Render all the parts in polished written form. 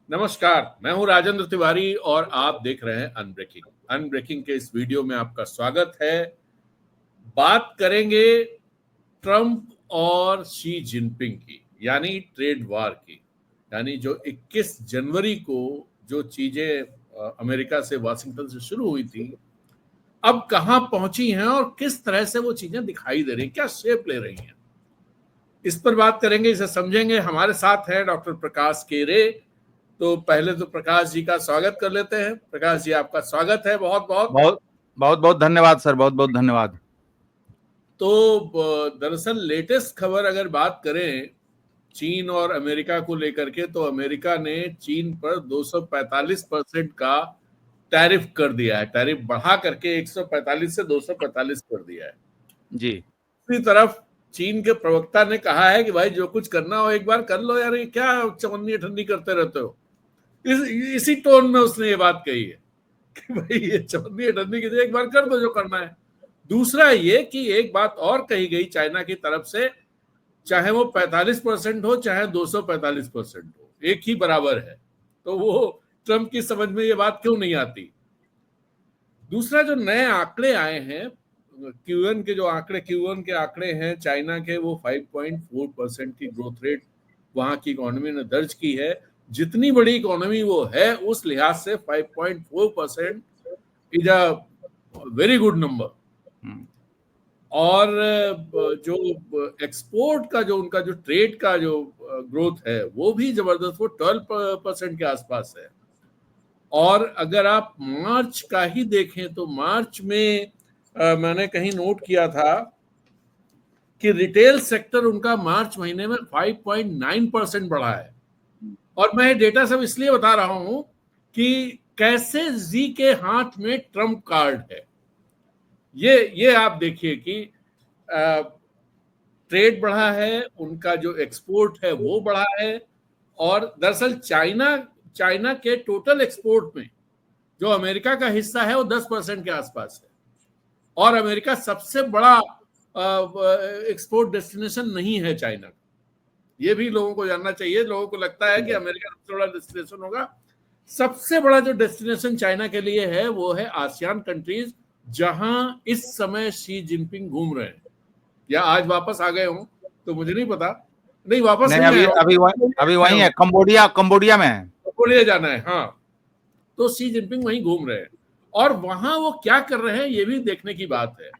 नमस्कार, मैं हूं राजेंद्र तिवारी और आप देख रहे हैं अनब्रेकिंग। अनब्रेकिंग के इस वीडियो में आपका स्वागत है। बात करेंगे ट्रंप और शी जिनपिंग की, यानी ट्रेड वार की। यानी जो 21 जनवरी को जो चीजें अमेरिका से, वाशिंगटन से शुरू हुई थी, अब कहां पहुंची हैं और किस तरह से वो चीजें दिखाई दे रही हैं, क्या शेप ले रही हैं, इस पर बात करेंगे, इसे समझेंगे। हमारे साथ है डॉक्टर प्रकाश केरे। तो पहले तो प्रकाश जी का स्वागत कर लेते हैं। प्रकाश जी, आपका स्वागत है, बहुत बहुत बहुत बहुत बहुत धन्यवाद सर, बहुत बहुत धन्यवाद। तो दरअसल लेटेस्ट खबर अगर बात करें चीन और अमेरिका को लेकर के, तो अमेरिका ने चीन पर 245% का टैरिफ कर दिया है। टैरिफ बढ़ा करके 145 से 245 कर दिया है जी। दूसरी तरफ चीन के प्रवक्ता ने कहा है कि भाई जो कुछ करना हो एक बार कर लो यार, ये क्या चवन्नी ठंडी करते रहते हो। इसी टोन में उसने ये बात कही है कि भाई ये चवन्नी ठंडी की एक बार कर दो जो करना है। दूसरा ये कि एक बात और कही गई चाइना की तरफ से, चाहे वो 45% हो चाहे 245% हो, एक ही बराबर है। तो वो ट्रंप की समझ में ये बात क्यों नहीं आती। दूसरा, जो नए आंकड़े आए हैं क्यूएन के, जो आंकड़े क्यूएन के आंकड़े हैं चाइना के, वो 5.4% की ग्रोथ रेट वहां की इकोनॉमी ने दर्ज की है। जितनी बड़ी इकोनॉमी वो है उस लिहाज से 5.4% is a very good number. और जो एक्सपोर्ट का, जो उनका जो ट्रेड का जो ग्रोथ है वो भी जबरदस्त, वो 12% के आसपास है। और अगर आप मार्च का ही देखें तो मार्च में मैंने कहीं नोट किया था कि रिटेल सेक्टर उनका मार्च महीने में 5.9% बढ़ा है। और मैं डेटा सब इसलिए बता रहा हूं कि कैसे जी के हाथ में ट्रम्प कार्ड है। ये आप देखिए कि ट्रेड बढ़ा है, उनका जो एक्सपोर्ट है वो बढ़ा है। और दरअसल चाइना के टोटल एक्सपोर्ट में जो अमेरिका का हिस्सा है वो 10% के आसपास है। और अमेरिका सबसे बड़ा एक्सपोर्ट डेस्टिनेशन नहीं है चाइना का। ये भी लोगों को जानना चाहिए। लोगों को लगता है कि अमेरिका सबसे बड़ा डेस्टिनेशन होगा। सबसे बड़ा जो डेस्टिनेशन चाइना के लिए है वो है आसियान कंट्रीज, जहां इस समय शी जिनपिंग घूम रहे हैं, या आज वापस आ गए हों तो मुझे नहीं पता। नहीं, वापस नहीं अभी आए, अभी वही है, कंबोडिया में है। कोरिया जाना है। हाँ, तो शी जिनपिंग वहीं घूम रहे हैं। और वहां वो क्या कर रहे हैं ये भी देखने की बात है।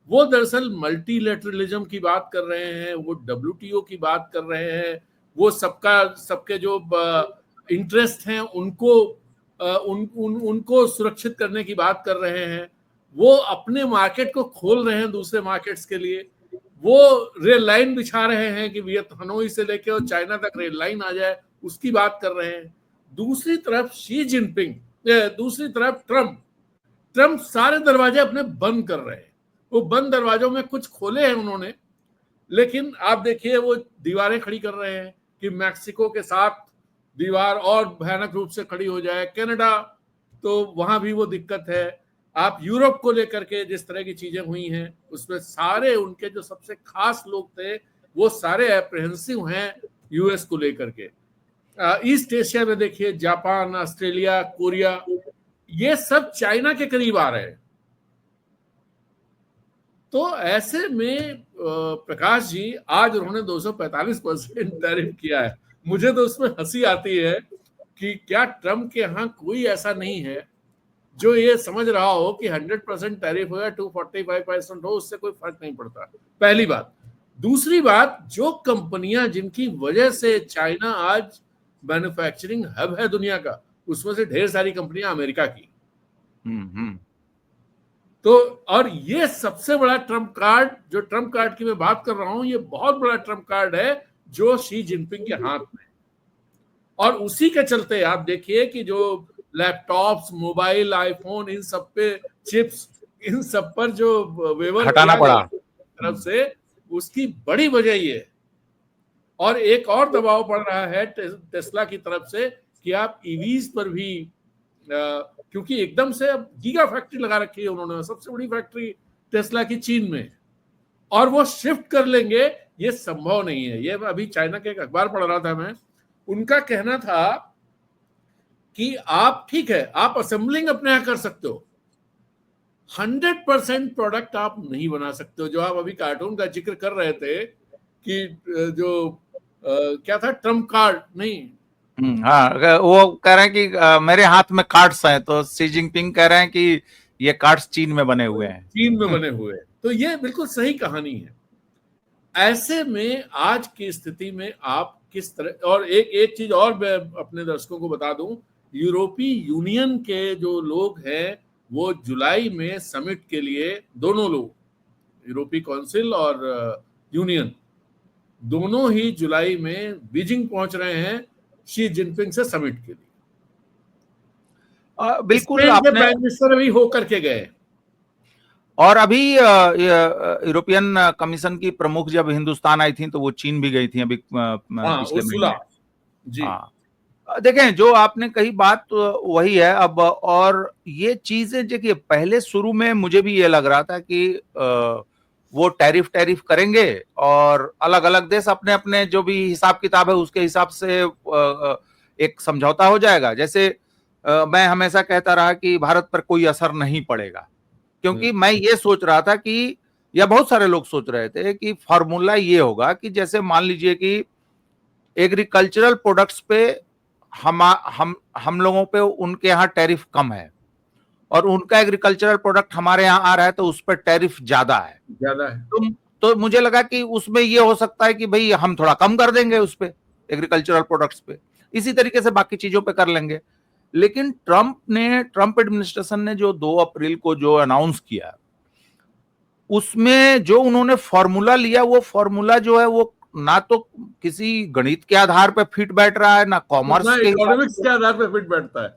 वो दरअसल मल्टीलेटरलिज्म की बात कर रहे हैं, वो डब्ल्यूटीओ की बात कर रहे हैं, वो सबके जो इंटरेस्ट हैं उनको उनको सुरक्षित करने की बात कर रहे हैं। वो अपने मार्केट को खोल रहे हैं दूसरे मार्केट्स के लिए। वो रेल लाइन बिछा रहे हैं कि हनोई से लेकर और चाइना तक रेल लाइन आ जाए, उसकी बात कर रहे हैं। दूसरी तरफ शी जिनपिंग, दूसरी तरफ ट्रंप सारे दरवाजे अपने बंद कर रहे हैं। वो बंद दरवाजों में कुछ खोले हैं उन्होंने, लेकिन आप देखिए वो दीवारें खड़ी कर रहे हैं कि मैक्सिको के साथ दीवार और भयानक रूप से खड़ी हो जाए। कनाडा, तो वहां भी वो दिक्कत है। आप यूरोप को लेकर के जिस तरह की चीजें हुई हैं उसमें सारे उनके जो सबसे खास लोग थे वो सारे एप्रिहेंसिव हैं यूएस को लेकर के। ईस्ट एशिया में देखिए, जापान, ऑस्ट्रेलिया, कोरिया, ये सब चाइना के करीब आ रहे हैं। तो ऐसे में प्रकाश जी, आज उन्होंने 245% टैरिफ किया है। मुझे तो उसमें हंसी आती है कि क्या ट्रंप के यहाँ कोई ऐसा नहीं है जो ये समझ रहा हो कि 100% टैरिफ हो या 245% हो, उससे कोई फर्क नहीं पड़ता। पहली बात। दूसरी बात, जो कंपनियां जिनकी वजह से चाइना आज मैन्युफैक्चरिंग हब है दुनिया का, उसमें से ढेर सारी कंपनियां अमेरिका की। तो और ये सबसे बड़ा ट्रम्प कार्ड, जो ट्रम्प कार्ड की मैं बात कर रहा हूं, ये बहुत बड़ा ट्रम्प कार्ड है जो शी जिनपिंग के हाथ में। और उसी के चलते आप देखिए कि जो लैपटॉप्स, मोबाइल, आईफोन, इन सब पे चिप्स, इन सब पर जो वेवर हटाना किया पड़ा गया तरफ से, उसकी बड़ी वजह ये है। और एक और दबाव पड़ रहा है टेस्ला की तरफ से कि आप ईवीज पर भी, क्योंकि एकदम से अब गीगा फैक्ट्री लगा रखी है उन्होंने, सबसे बड़ी फैक्ट्री टेस्ला की चीन में, और वो शिफ्ट कर लेंगे, ये संभव नहीं है। ये अभी चाइना के एक अखबार पढ़ रहा था मैं, उनका कहना था कि आप ठीक है, आप असेंबलिंग अपने यहाँ कर सकते हो, 100% प्रोडक्ट आप नहीं बना सकते हो। जो आप अभी कार्टून का जिक्र कर रहे थे कि जो क्या था, ट्रम्प कार्ड नहीं, हाँ, वो कह रहे हैं कि मेरे हाथ में कार्ड्स हैं, तो शी जिनपिंग कह रहे हैं कि ये कार्ड्स चीन में बने हुए हैं, चीन में बने हुए हैं। तो ये बिल्कुल सही कहानी है। ऐसे में आज की स्थिति में आप किस तरह, और एक चीज और मैं अपने दर्शकों को बता दूं, यूरोपीय यूनियन के जो लोग हैं वो जुलाई में समिट के लिए, दोनों लोग, यूरोपीय काउंसिल और यूनियन, दोनों ही जुलाई में बीजिंग पहुंच रहे हैं शी जिनपिंग से समिट के लिए। बिल्कुल स्पेन के आपने, प्राइम मिनिस्टर अभी होकर के गए। और अभी यूरोपियन कमीशन की प्रमुख जब हिंदुस्तान आई थी तो वो चीन भी गई थी अभी हाँ, पिछले उर्सुला महीने। जी। हाँ, देखें जो आपने कही बात तो वही है अब। और ये चीजें देखिए, पहले शुरू में मुझे भी ये लग रहा था कि वो टैरिफ करेंगे और अलग अलग देश अपने अपने जो भी हिसाब किताब है उसके हिसाब से एक समझौता हो जाएगा। जैसे मैं हमेशा कहता रहा कि भारत पर कोई असर नहीं पड़ेगा, क्योंकि मैं ये सोच रहा था कि, या बहुत सारे लोग सोच रहे थे कि फॉर्मूला ये होगा कि जैसे मान लीजिए कि एग्रीकल्चरल प्रोडक्ट्स पे हम लोगों पे उनके यहाँ टैरिफ कम है और उनका एग्रीकल्चरल प्रोडक्ट हमारे यहाँ आ रहा है तो उस पर टैरिफ ज्यादा है। तो मुझे लगा कि उसमें ये हो सकता है कि भाई हम थोड़ा कम कर देंगे उस पे, एग्रीकल्चरल प्रोडक्ट्स पे, इसी तरीके से बाकी चीजों पे कर लेंगे। लेकिन ट्रंप एडमिनिस्ट्रेशन ने जो 2 अप्रैल को जो अनाउंस किया, उसमें जो उन्होंने फॉर्मूला लिया, वो फॉर्मूला जो है वो ना तो किसी गणित के आधार पर फिट बैठ रहा है, ना कॉमर्स के इकोनॉमिक्स के आधार पर फिट बैठता है।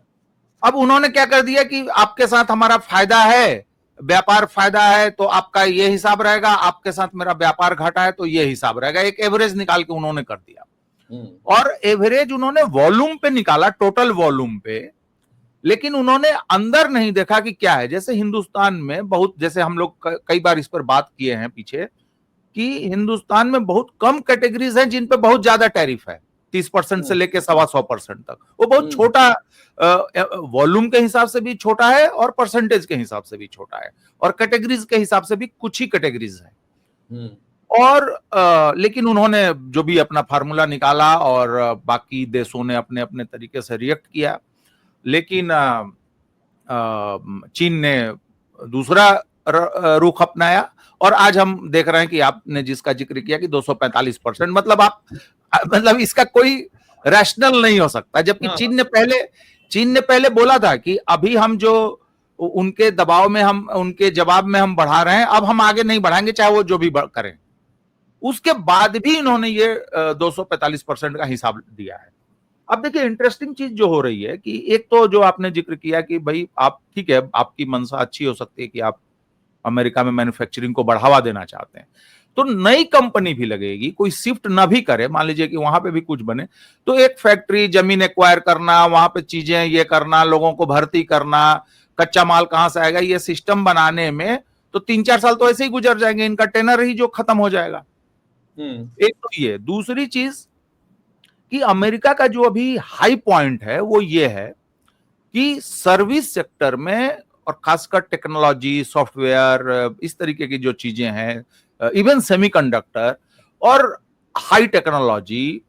अब उन्होंने क्या कर दिया कि आपके साथ हमारा फायदा है, व्यापार फायदा है तो आपका ये हिसाब रहेगा, आपके साथ मेरा व्यापार घाटा है तो ये हिसाब रहेगा। एक एवरेज निकाल के उन्होंने कर दिया, और एवरेज उन्होंने वॉल्यूम पे निकाला, टोटल वॉल्यूम पे, लेकिन उन्होंने अंदर नहीं देखा कि क्या है। जैसे हिंदुस्तान में बहुत, जैसे हम लोग कई बार इस पर बात किए हैं पीछे, कि हिंदुस्तान में बहुत कम कैटेगरीज हैं जिन पे बहुत ज्यादा टैरिफ है, 30% से लेके 125% तक। वो बहुत छोटा, वॉल्यूम के हिसाब से भी छोटा है और परसेंटेज के हिसाब से भी छोटा है, और कैटेगरीज के हिसाब से भी कुछ ही कैटेगरीज है। और लेकिन उन्होंने जो भी अपना फार्मूला निकाला और बाकी देशों ने अपने अपने तरीके से रिएक्ट किया, लेकिन चीन ने दूसरा रुख अपनाया। और आज हम देख रहे हैं कि आपने जिसका जिक्र किया कि 245%, मतलब इसका कोई रैशनल नहीं हो सकता। जबकि चीन ने पहले बोला था कि अभी हम जो उनके दबाव में, हम उनके जवाब में हम बढ़ा रहे हैं, अब हम आगे नहीं बढ़ाएंगे चाहे वो जो भी करें। उसके बाद भी इन्होंने ये 245% का हिसाब दिया है। अब देखिए इंटरेस्टिंग चीज जो हो रही है कि एक तो जो आपने जिक्र किया कि भाई आप, ठीक है, आपकी मंशा अच्छी हो सकती है कि आप अमेरिका में मैन्युफैक्चरिंग को बढ़ावा देना चाहते हैं, तो नई कंपनी भी लगेगी, कोई शिफ्ट ना भी करे, मान लीजिए कि वहां पे भी कुछ बने, तो एक फैक्ट्री, जमीन एक्वायर करना, वहां पे चीजें ये करना, लोगों को भर्ती करना, कच्चा माल कहां से आएगा, ये सिस्टम बनाने में तो 3-4 साल तो ऐसे ही गुजर जाएंगे, इनका टेनर ही जो खत्म हो जाएगा। एक तो ये। दूसरी चीज कि अमेरिका का जो अभी हाई पॉइंट है वो ये है कि सर्विस सेक्टर में, और खासकर टेक्नोलॉजी, सॉफ्टवेयर, इस तरीके की जो चीजें हैं, इवन सेमीकंडक्टर और हाई टेक्नोलॉजी,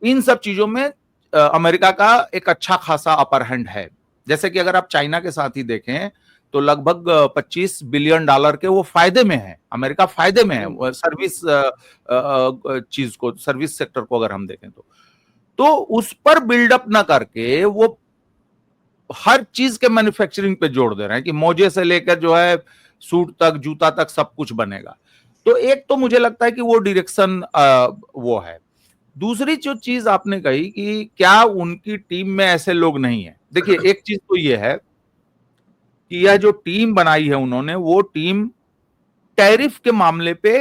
इन सब चीजों में अमेरिका का एक अच्छा खासा अपर हैंड है। जैसे कि अगर आप चाइना के साथ ही देखें तो लगभग $25 बिलियन के वो फायदे में है, अमेरिका फायदे में है सर्विस चीज को, सर्विस सेक्टर को अगर हम देखें तो उस पर बिल्डअप ना करके वो हर चीज के मैन्युफैक्चरिंग पे जोड़ दे रहे हैं कि मोजे से लेकर जो है सूट तक, जूता तक सब कुछ बनेगा। तो एक तो मुझे लगता है कि वो डायरेक्शन वो है। दूसरी जो चीज आपने कही कि क्या उनकी टीम में ऐसे लोग नहीं है, देखिए एक चीज तो ये है कि यह जो टीम बनाई है उन्होंने, वो टीम टैरिफ के मामले पे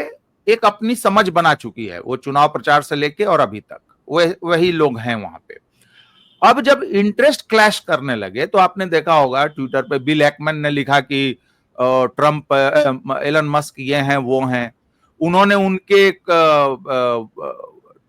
एक अपनी समझ बना चुकी है, वो चुनाव प्रचार से लेके और अभी तक वही लोग हैं वहां पे। अब जब इंटरेस्ट क्लैश करने लगे तो आपने देखा होगा ट्विटर पे बिल एक्मैन ने लिखा कि ट्रंप, एलन मस्क ये हैं वो हैं, उन्होंने उनके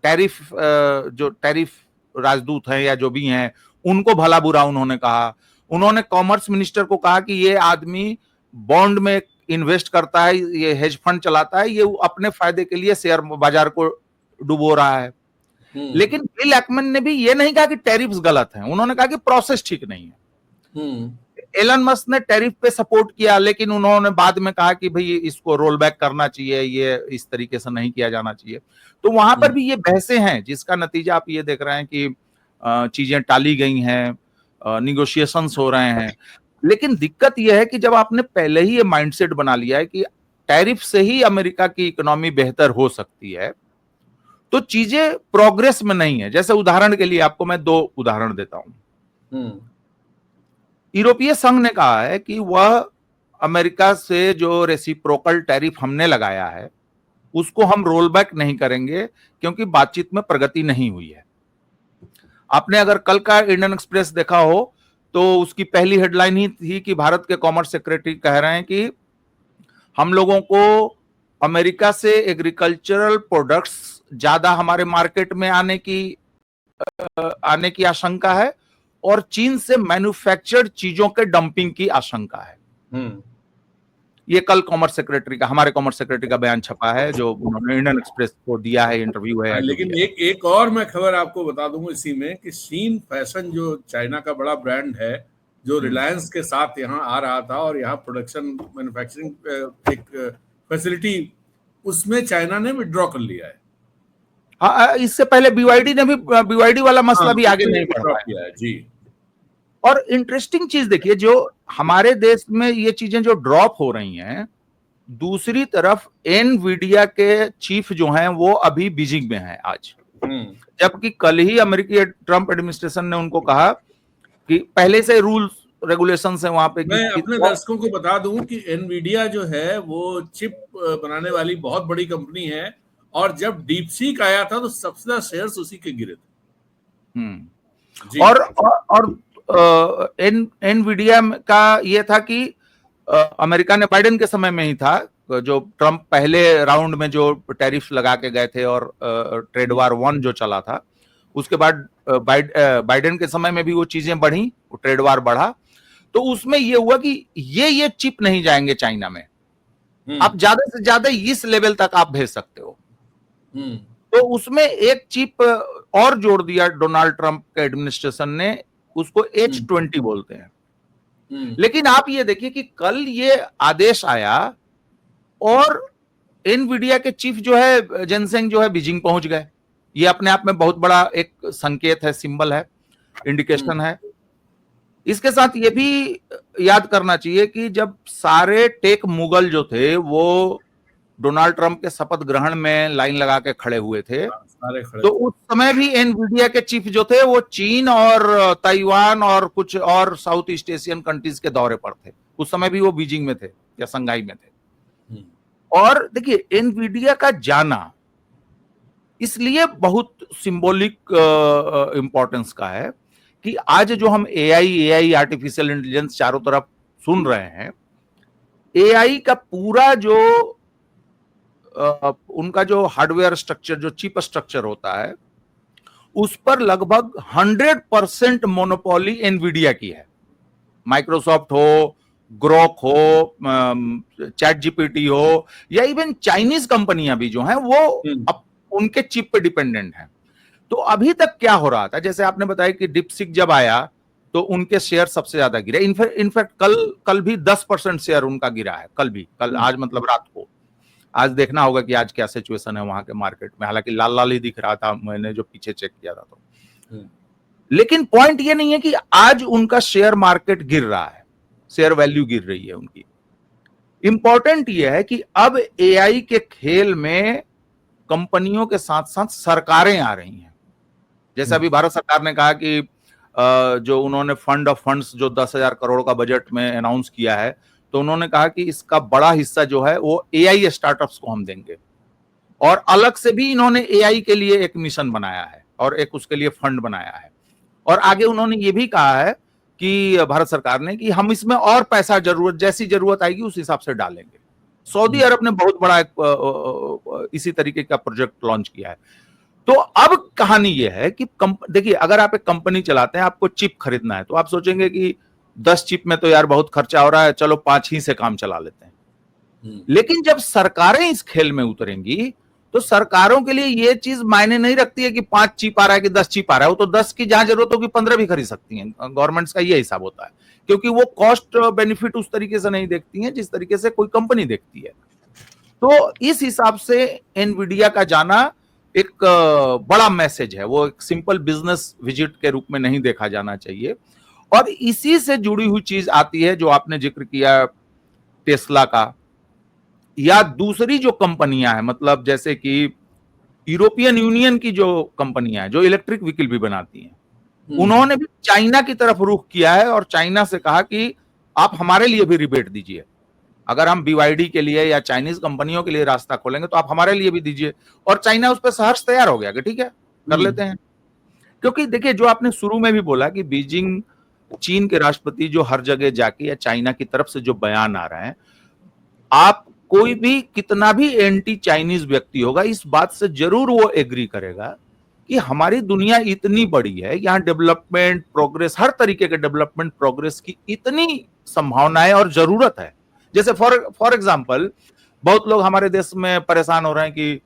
टैरिफ जो टैरिफ राजदूत हैं या जो भी हैं, उनको भला बुरा उन्होंने कहा। उन्होंने कॉमर्स मिनिस्टर को कहा कि ये आदमी बॉन्ड में इन्वेस्ट करता है, ये हेज फंड चलाता है, ये अपने फायदे के लिए शेयर बाजार को डुबो रहा है। लेकिन बिल एक्मन ने भी ये नहीं कहा कि टैरिफ्स गलत हैं, उन्होंने कहा कि प्रोसेस ठीक नहीं है। एलन मस्क ने टैरिफ पे सपोर्ट किया, लेकिन उन्होंने बाद में कहा कि भाई इसको रोल बैक करना चाहिए, ये इस तरीके से नहीं किया जाना चाहिए। तो वहां पर भी ये बहसें हैं, जिसका नतीजा आप ये देख रहे हैं कि चीजें टाली गई हैं, निगोशिएशंस हो रहे हैं। लेकिन दिक्कत यह है कि जब आपने पहले ही ये माइंडसेट बना लिया है कि टैरिफ से ही अमेरिका की इकोनॉमी बेहतर हो सकती है, तो चीजें प्रोग्रेस में नहीं है। जैसे उदाहरण के लिए आपको मैं 2 उदाहरण देता हूं। यूरोपीय संघ ने कहा है कि वह अमेरिका से जो रेसिप्रोकल टैरिफ हमने लगाया है उसको हम रोल बैक नहीं करेंगे, क्योंकि बातचीत में प्रगति नहीं हुई है। आपने अगर कल का इंडियन एक्सप्रेस देखा हो तो उसकी पहली हेडलाइन ही थी कि भारत के कॉमर्स सेक्रेटरी कह रहे हैं कि हम लोगों को अमेरिका से एग्रीकल्चरल प्रोडक्ट्स ज्यादा हमारे मार्केट में आने की आशंका है, और चीन से मैन्युफैक्चर्ड चीजों के डंपिंग की आशंका है। ये कल कॉमर्स सेक्रेटरी का, हमारे कॉमर्स सेक्रेटरी का बयान छपा है, जो उन्होंने इंडियन एक्सप्रेस को दिया है, इंटरव्यू है। लेकिन एक और मैं खबर आपको बता दूं इसी में कि शीन फैशन जो चाइना का बड़ा ब्रांड है, जो रिलायंस के साथ यहाँ आ रहा था और यहाँ प्रोडक्शन मैन्युफैक्चरिंग एक फैसिलिटी, उसमें चाइना ने विड्रॉ कर लिया है। हाँ, इससे पहले बीवाईडी वाला मसला भी आगे नहीं बढ़ पाया है जी। और इंटरेस्टिंग चीज देखिए, जो हमारे देश में ये चीजें जो ड्रॉप हो रही हैं, दूसरी तरफ एनवीडिया के चीफ जो हैं वो अभी बीजिंग में हैं आज, जबकि कल ही अमेरिकी ट्रंप एडमिनिस्ट्रेशन ने उनको कहा कि पहले से रूल्स रेगुलेशंस है वहां पे। मैं अपने दर्शकों को बता दूं कि एनवीडिया जो है वो चिप बनाने वाली बहुत बड़ी कंपनी है, और जब डीपसीक आया था तो सबसे ज्यादा शेयर्स उसी के गिरे थे। और एनवीडिया का ये था कि अमेरिका ने बाइडेन के समय में ही था, जो ट्रंप पहले राउंड में जो टैरिफ लगा के गए थे और ट्रेड वार 1 जो चला था, उसके बाद बाइडेन के समय में भी वो चीजें बढ़ी, वो ट्रेड वार बढ़ा। तो उसमें ये हुआ कि ये चिप नहीं जाएंगे चाइना में, आप ज्यादा से ज्यादा इस लेवल तक आप भेज सकते हो। तो उसमें एक चिप और जोड़ दिया डोनाल्ड ट्रंप के एडमिनिस्ट्रेशन ने, उसको H20 बोलते हैं। लेकिन आप ये देखिए कि कल ये आदेश आया और एनवीडिया के चीफ जो है जेनसेंग जो है बीजिंग पहुंच गए। ये अपने आप में बहुत बड़ा एक संकेत है, सिंबल है, इंडिकेशन है। इसके साथ ये भी याद करना चाहिए कि जब सारे टेक मुगल जो थे वो डोनाल्ड ट्रंप के शपथ ग्रहण में लाइन लगा के खड़े हुए थे, तो उस समय भी एनवीडिया के चीफ जो थे वो चीन और ताइवान और कुछ और साउथ ईस्ट एशियन कंट्रीज के दौरे पर थे। उस समय भी वो बीजिंग में थे या संघाई में थे। और देखिए, एनवीडिया का जाना इसलिए बहुत सिंबॉलिक इंपॉर्टेंस का है कि आज जो हम एआई आर्टिफिशियल इंटेलिजेंस चारों तरफ सुन रहे हैं, एआई का पूरा जो उनका जो हार्डवेयर स्ट्रक्चर, जो चिप स्ट्रक्चर होता है, उस पर लगभग 100% मोनोपोली एनवीडिया की है। माइक्रोसॉफ्ट हो, ग्रोक हो, चैट जीपीटी हो, या इवन चाइनीज कंपनियां भी जो हैं वो उनके चिप पे डिपेंडेंट हैं। तो अभी तक क्या हो रहा था, जैसे आपने बताया कि डिपसीक जब आया तो उनके शेयर सबसे ज्यादा गिरे। इनफैक्ट कल भी 10% शेयर उनका गिरा है। कल आज मतलब रात को। आज देखना होगा कि आज क्या सिचुएशन है वहां के मार्केट में, हालांकि लाल लाल ही दिख रहा था, मैंने जो पीछे चेक किया था तो। लेकिन पॉइंट ये नहीं है कि आज उनका शेयर मार्केट गिर रहा है, शेयर वैल्यू गिर रही है उनकी। इंपॉर्टेंट यह है कि अब एआई के खेल में कंपनियों के साथ साथ सरकारें आ रही हैं। जैसे अभी भारत सरकार ने कहा कि जो उन्होंने फंड ऑफ फंड्स जो 10,000 करोड़ का बजट में अनाउंस किया है, तो उन्होंने कहा कि इसका बड़ा हिस्सा जो है वो एआई स्टार्टअप्स को हम देंगे, और अलग से भी इन्होंने एआई के लिए एक मिशन बनाया है और एक उसके लिए फंड बनाया है। और आगे उन्होंने ये भी कहा है कि भारत सरकार ने कि हम इसमें और पैसा जैसी जरूरत आएगी उस हिसाब से डालेंगे। सऊदी अरब ने बहुत बड़ा एक इसी तरीके का प्रोजेक्ट लॉन्च किया है। तो अब कहानी यह है कि देखिए, अगर आप एक कंपनी चलाते हैं, आपको चिप खरीदना है, तो आप सोचेंगे कि 10 चिप में तो यार बहुत खर्चा हो रहा है, चलो 5 ही से काम चला लेते हैं। लेकिन जब सरकारें इस खेल में उतरेंगी तो सरकारों के लिए यह चीज मायने नहीं रखती है कि 5 चिप आ रहा है कि 10 चिप आ रहा है। वो तो 10 की जहां जरूरत होगी 15 भी खरीद सकती हैं। गवर्नमेंट्स का यह हिसाब होता है, क्योंकि वो कॉस्ट बेनिफिट उस तरीके से नहीं देखती हैं जिस तरीके से कोई कंपनी देखती है। तो इस हिसाब से एनवीडिया का जाना एक बड़ा मैसेज है, वो एक सिंपल बिजनेस विजिट के रूप में नहीं देखा जाना चाहिए। और इसी से जुड़ी हुई चीज आती है जो आपने जिक्र किया टेस्ला का, या दूसरी जो कंपनियां हैं, मतलब जैसे कि यूरोपियन यूनियन की जो कंपनियां हैं जो इलेक्ट्रिक व्हीकल भी बनाती हैं, उन्होंने भी चाइना की तरफ रुख किया है और चाइना से कहा कि आप हमारे लिए भी रिबेट दीजिए। अगर हम BYD के लिए या चाइनीज कंपनियों के लिए रास्ता खोलेंगे तो आप हमारे लिए भी दीजिए। और चाइना उस पर सहर्ष तैयार हो गया कि ठीक है, कर लेते हैं। क्योंकि देखिए, जो आपने शुरू में भी बोला कि बीजिंग, चीन के राष्ट्रपति जो हर जगह जाके या चाइना की तरफ से जो बयान आ रहे हैं, आप कोई भी कितना भी एंटी चाइनीज व्यक्ति होगा, इस बात से जरूर वो एग्री करेगा कि हमारी दुनिया इतनी बड़ी है, यहाँ डेवलपमेंट प्रोग्रेस, हर तरीके के डेवलपमेंट प्रोग्रेस की इतनी संभावनाएं और जरूरत है। जैसे फॉर एग्जांपल, बहुत लोग हमारे देश में परेशान हो रहे हैं कि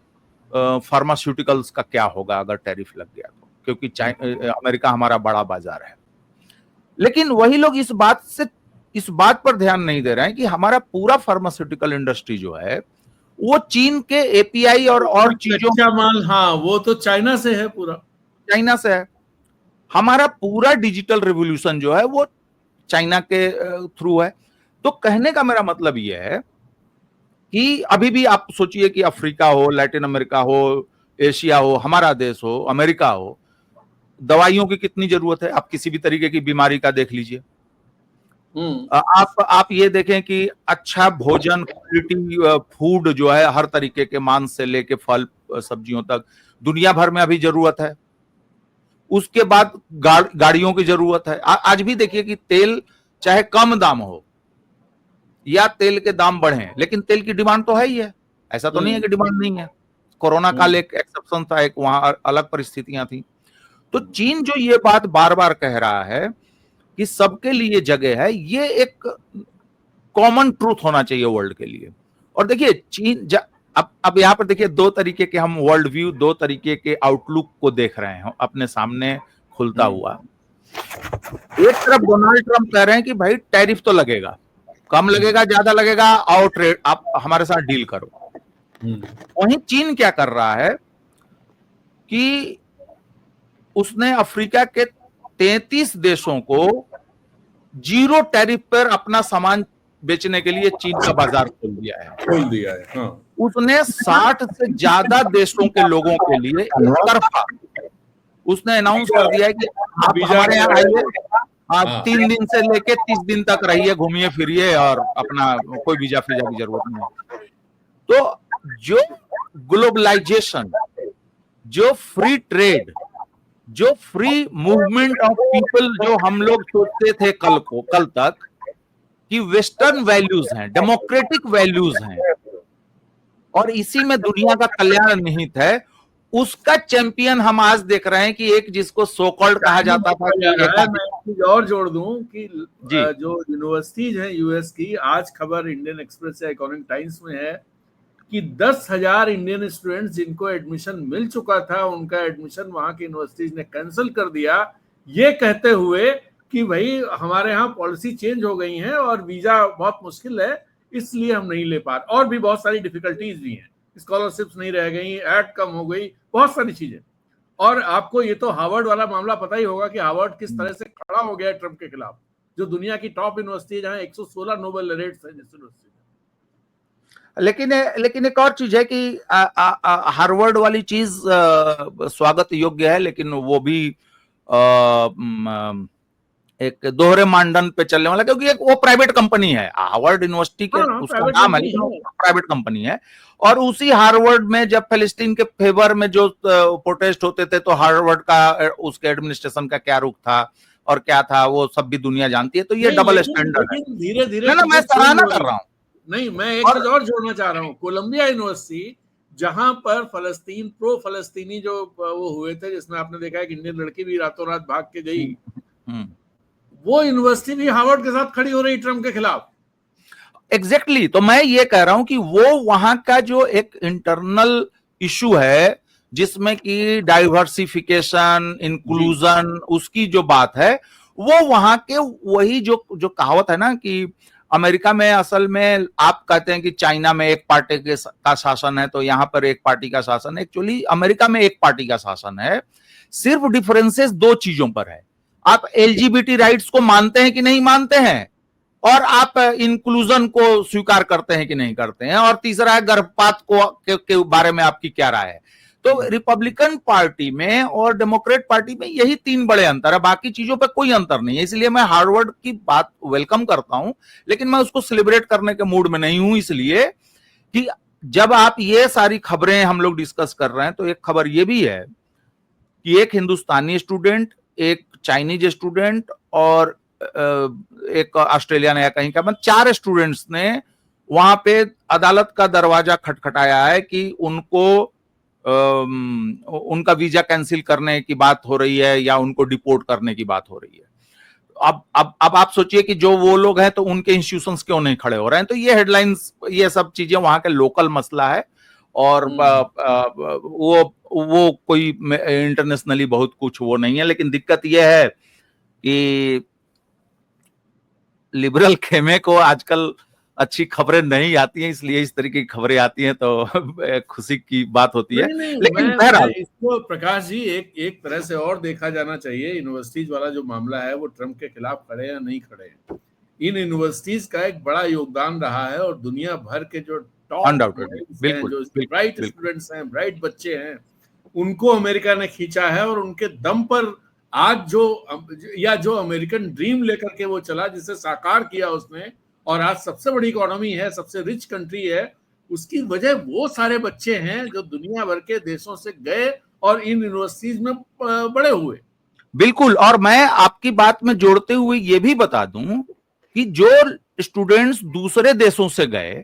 फार्मास्यूटिकल्स का क्या होगा अगर टैरिफ लग गया तो, क्योंकि अमेरिका हमारा बड़ा बाजार है। लेकिन वही लोग इस बात पर ध्यान नहीं दे रहे हैं कि हमारा पूरा फार्मास्यूटिकल इंडस्ट्री जो है वो चीन के API और चीजों का माल, हाँ, वो तो चाइना से है, पूरा चाइना से है। हमारा पूरा डिजिटल रिवॉल्यूशन जो है वो चाइना के थ्रू है। तो कहने का मेरा मतलब यह है कि अभी भी आप सोचिए कि अफ्रीका हो, लैटिन अमेरिका हो, एशिया हो, हमारा देश हो, अमेरिका हो, दवाइयों की कितनी जरूरत है। आप किसी भी तरीके की बीमारी का देख लीजिए। आप ये देखें कि अच्छा भोजन, क्वालिटी फूड जो है, हर तरीके के मांस से लेके फल सब्जियों तक दुनिया भर में अभी जरूरत है। उसके बाद गाड़ियों की जरूरत है। आज भी देखिए कि तेल चाहे कम दाम हो या तेल के दाम बढ़े, लेकिन तेल की डिमांड तो है ही है। ऐसा तो नहीं है कि डिमांड नहीं है। कोरोना काल एक एक्सेप्शन था, एक वहां अलग परिस्थितियां थी। तो चीन जो ये बात बार बार कह रहा है कि सबके लिए जगह है, ये एक कॉमन ट्रूथ होना चाहिए वर्ल्ड के लिए। और देखिए चीन अब यहां पर देखिए, दो तरीके के हम वर्ल्ड व्यू, दो तरीके के आउटलुक को देख रहे हैं अपने सामने खुलता हुआ। एक तरफ डोनाल्ड ट्रंप कह रहे हैं कि भाई टैरिफ तो लगेगा, कम लगेगा, ज्यादा लगेगा, आओ ट्रेड, आप हमारे साथ डील करो। वहीं चीन क्या कर रहा है कि उसने अफ्रीका के 33 देशों को 0 टैरिफ पर अपना सामान बेचने के लिए चीन का बाजार खोल दिया है। हाँ। उसने 60 से ज्यादा देशों के लोगों के लिए एक तरफा उसने अनाउंस कर दिया है कि आप हमारे यहाँ आइए, आप 3 दिन से लेके 30 दिन तक रहिए, घूमिए फिरिए, और अपना कोई वीजा फीजा की जरूरत नहीं है। तो जो ग्लोबलाइजेशन, जो फ्री ट्रेड, जो फ्री मूवमेंट ऑफ पीपल, जो हम लोग सोचते थे कल तक कि वेस्टर्न वैल्यूज हैं, डेमोक्रेटिक वैल्यूज हैं और इसी में दुनिया का कल्याण निहित है, उसका चैंपियन हम आज देख रहे हैं कि एक जिसको सो कॉल्ड कहा जाता था। मैं और जोड़ दूं कि जो यूनिवर्सिटीज हैं यूएस की, आज खबर इंडियन एक्सप्रेस या इकोनॉमिक टाइम्स में है कि 10,000 इंडियन स्टूडेंट्स जिनको एडमिशन मिल चुका था, उनका एडमिशन वहां की यूनिवर्सिटीज ने कैंसिल कर दिया, ये कहते हुए कि भाई हमारे यहाँ पॉलिसी चेंज हो गई है और वीजा बहुत मुश्किल है, इसलिए हम नहीं ले पा रहे। और भी बहुत सारी डिफिकल्टीज भी हैं, स्कॉलरशिप्स नहीं रह गई, ऐड कम हो गई, बहुत सारी चीजें। और आपको ये तो हार्वर्ड वाला मामला पता ही होगा कि हार्वर्ड किस तरह से खड़ा हो गया ट्रंप के खिलाफ, जो दुनिया की टॉप यूनिवर्सिटी है, जहां 116 नोबेल laureates है जिस यूनिवर्सिटी। लेकिन एक और चीज है कि हार्वर्ड वाली चीज स्वागत योग्य है, लेकिन वो भी एक दोहरे मानदंड पे चलने वाला, क्योंकि एक वो प्राइवेट कंपनी है। हार्वर्ड यूनिवर्सिटी के उसका नाम है, लेकिन वो प्राइवेट कंपनी है। और उसी हार्वर्ड में जब फिलिस्तीन के फेवर में जो प्रोटेस्ट होते थे, तो हार्वर्ड का उसके एडमिनिस्ट्रेशन का क्या रुख था और क्या था, वो सब भी दुनिया जानती है। तो ये डबल स्टैंडर्ड है। धीरे धीरे मैं सराहना कर रहा हूँ। नहीं, मैं एक चीज और जोड़ना चाह रहा हूँ। कोलंबिया यूनिवर्सिटी जहां पर फलस्तीन प्रो फलस्तीनी जो वो हुए थे, जिसमें आपने देखा है कि इंडियन लड़की भी रातों रात भाग के गई, वो यूनिवर्सिटी भी हार्वर्ड के साथ खड़ी हो रही ट्रम्प के खिलाफ। एग्जैक्टली तो मैं ये कह रहा हूं कि वो वहां का जो एक इंटरनल इशू है, जिसमें कि डाइवर्सिफिकेशन, इंक्लूजन, उसकी जो बात है, वो वहां के वही जो कहावत है ना कि अमेरिका में असल में आप कहते हैं कि चाइना में एक पार्टी का शासन है, तो यहां पर एक पार्टी का शासन है। एक्चुअली अमेरिका में एक पार्टी का शासन है, सिर्फ डिफरेंसेस दो चीजों पर है। आप एलजीबीटी राइट्स को मानते हैं कि नहीं मानते हैं, और आप इंक्लूजन को स्वीकार करते हैं कि नहीं करते हैं, और तीसरा है गर्भपात के बारे में आपकी क्या राय है। तो रिपब्लिकन पार्टी में और डेमोक्रेट पार्टी में यही तीन बड़े अंतर है, बाकी चीजों पे कोई अंतर नहीं है। इसलिए मैं हार्वर्ड की बात वेलकम करता हूं, लेकिन मैं उसको सेलिब्रेट करने के मूड में नहीं हूं, इसलिए कि जब आप ये सारी खबरें हम लोग डिस्कस कर रहे हैं, तो एक खबर ये भी है कि एक हिंदुस्तानी स्टूडेंट, एक चाइनीज स्टूडेंट और एक ऑस्ट्रेलिया या कहीं का, 4 स्टूडेंट्स ने वहां पे अदालत का दरवाजा खटखटाया है कि उनको उनका वीजा कैंसिल करने की बात हो रही है या उनको डिपोर्ट करने की बात हो रही है। अब आप सोचिए कि जो वो लोग हैं, तो उनके इंस्टीट्यूशंस क्यों नहीं खड़े हो रहे हैं। तो ये हेडलाइंस, ये सब चीजें वहां के लोकल मसला है, और वो कोई इंटरनेशनली बहुत कुछ वो नहीं है। लेकिन दिक्कत ये है कि लिबरल खेमे को आजकल अच्छी खबरें नहीं आती हैं, इसलिए इस तरीके की खबरें आती हैं तो खुशी की बात होती है। लेकिन बहरहाल इसको प्रकाश जी एक तरह से और देखा जाना चाहिए। यूनिवर्सिटीज वाला जो मामला है, वो ट्रम्प के खिलाफ खड़े या नहीं खड़े, इन यूनिवर्सिटीज का एक बड़ा योगदान रहा है, और दुनिया भर के जो टॉप जो ब्राइट स्टूडेंट्स हैं, ब्राइट बच्चे हैं, उनको अमेरिका ने खींचा है, और उनके दम पर आज जो अमेरिकन ड्रीम लेकर के वो चला, जिसे साकार किया उसने, और आज सबसे बड़ी इकोनॉमी है, सबसे रिच कंट्री है, उसकी वजह वो सारे बच्चे हैं जो दुनिया भर के देशों से गए और इन यूनिवर्सिटीज में बड़े हुए। बिल्कुल, और मैं आपकी बात में जोड़ते हुए ये भी बता दूं कि जो स्टूडेंट्स दूसरे देशों से गए,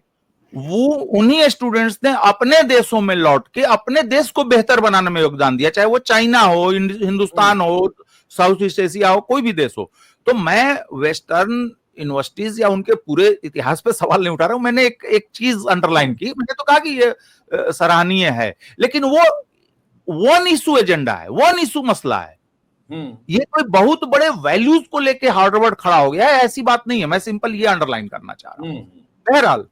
वो उन्हीं स्टूडेंट्स ने अपने देशों में लौट के अपने देश को बेहतर बनाने में योगदान दिया, चाहे वो चाइना हो, हिंदुस्तान हो, साउथ ईस्ट एशिया हो, कोई भी देश हो। तो मैं वेस्टर्न यूनिवर्सिटीज या उनके पूरे इतिहास पे सवाल नहीं उठा रहा हूं। मैंने एक चीज अंडरलाइन की, मैंने तो कहा कि ये सराहनीय है, लेकिन वो वन इशू एजेंडा है, वन इशू मसला है। ये कोई बहुत बड़े वैल्यूज को लेके हार्वर्ड खड़ा हो गया है, ऐसी बात नहीं है। मैं सिंपल ये अंडरलाइन करना चाह रहा हूं। बहरहाल,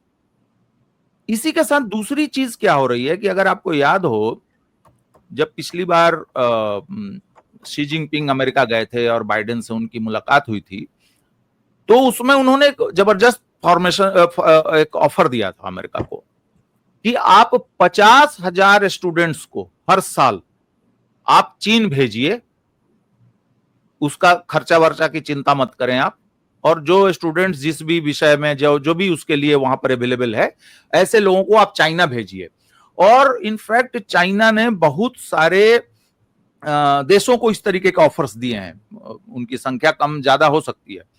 इसी के साथ दूसरी चीज क्या हो रही है कि अगर आपको याद हो, जब पिछली बार शी जिनपिंग अमेरिका गए थे और बाइडेन से उनकी मुलाकात हुई थी, तो उसमें उन्होंने एक जबरदस्त फॉर्मेशन एक ऑफर दिया था अमेरिका को कि आप 50,000 स्टूडेंट्स को हर साल आप चीन भेजिए, उसका खर्चा वर्चा की चिंता मत करें आप, और जो स्टूडेंट्स जिस भी विषय में जो भी उसके लिए वहां पर अवेलेबल है, ऐसे लोगों को आप चाइना भेजिए। और इनफैक्ट चाइना ने बहुत सारे देशों को इस तरीके के ऑफर्स दिए हैं, उनकी संख्या कम ज्यादा हो सकती है।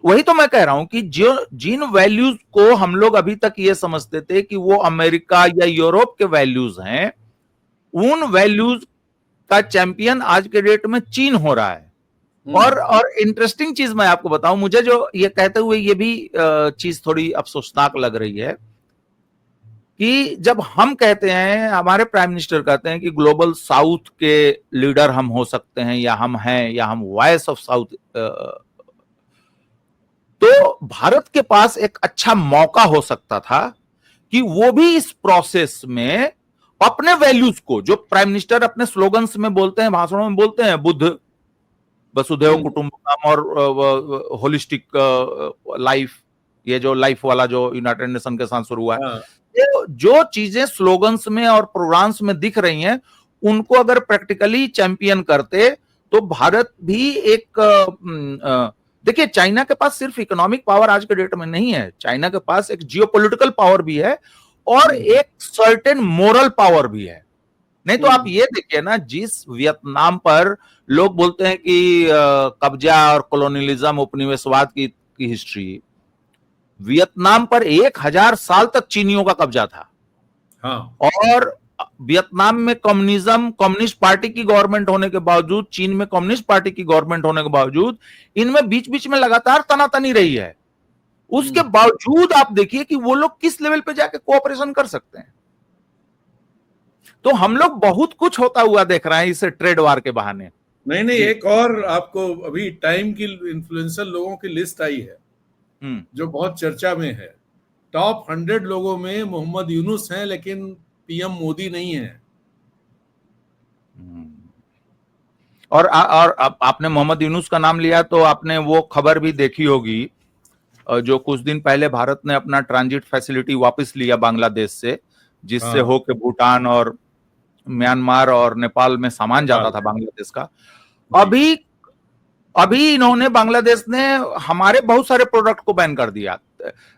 वही तो मैं कह रहा हूं कि जिन वैल्यूज को हम लोग अभी तक ये समझते थे कि वो अमेरिका या यूरोप के वैल्यूज हैं, उन वैल्यूज का चैंपियन आज के डेट में चीन हो रहा है। और इंटरेस्टिंग चीज मैं आपको बताऊं, मुझे जो ये कहते हुए ये भी चीज थोड़ी अफसोसनाक लग रही है कि जब हम कहते हैं, हमारे प्राइम मिनिस्टर कहते हैं कि ग्लोबल साउथ के लीडर हम हो सकते हैं, या हम हैं, या हम वॉइस ऑफ साउथ, तो भारत के पास एक अच्छा मौका हो सकता था कि वो भी इस प्रोसेस में अपने वैल्यूज को, जो प्राइम मिनिस्टर अपने स्लोगन्स में बोलते हैं, भाषणों में बोलते हैं, बुद्ध, वसुधैव कुटुंबकम और होलिस्टिक लाइफ, ये जो लाइफ वाला जो यूनाइटेड नेशन के साथ शुरू हुआ है, जो चीजें स्लोगन्स में और प्रोग्राम्स में दिख रही हैं, उनको अगर प्रैक्टिकली चैंपियन करते तो भारत भी एक देखिए, चाइना के पास सिर्फ इकोनॉमिक पावर आज के डेट में नहीं है, चाइना के पास एक जियोपॉलिटिकल पावर भी है और एक सर्टेन मोरल पावर भी है। नहीं तो आप ये देखिए ना, जिस वियतनाम पर लोग बोलते हैं कि कब्जा और कॉलोनियलिज्म, उपनिवेशवाद की हिस्ट्री, वियतनाम पर 1000 साल तक चीनियों का कब्जा था। हाँ, और वियतनाम में कम्युनिस्ट पार्टी की गवर्नमेंट होने के बावजूद, चीन में कम्युनिस्ट पार्टी की गवर्नमेंट होने के बावजूद, इनमें बीच बीच में लगातार तनातनी रही है। उसके बावजूद आप देखिए कि वो लोग किस लेवल पे जाके कोऑपरेशन कर सकते हैं। तो हम लोग बहुत कुछ होता हुआ देख रहे हैं इस ट्रेड वार के बहाने। नहीं, एक और आपको अभी टाइम की इन्फ्लुएंसर लोगों की लिस्ट आई है जो बहुत चर्चा में है। टॉप 100 लोगों में मोहम्मद यूनुस हैं, लेकिन पीएम मोदी नहीं है। और आपने मोहम्मद यूनुस का नाम लिया तो आपने वो खबर भी देखी होगी जो कुछ दिन पहले भारत ने अपना ट्रांजिट फैसिलिटी वापस लिया बांग्लादेश से, जिससे हाँ, होके भूटान और म्यांमार और नेपाल में सामान जाता था बांग्लादेश का। अभी इन्होंने, बांग्लादेश ने हमारे बहुत सारे प्रोडक्ट को बैन कर दिया।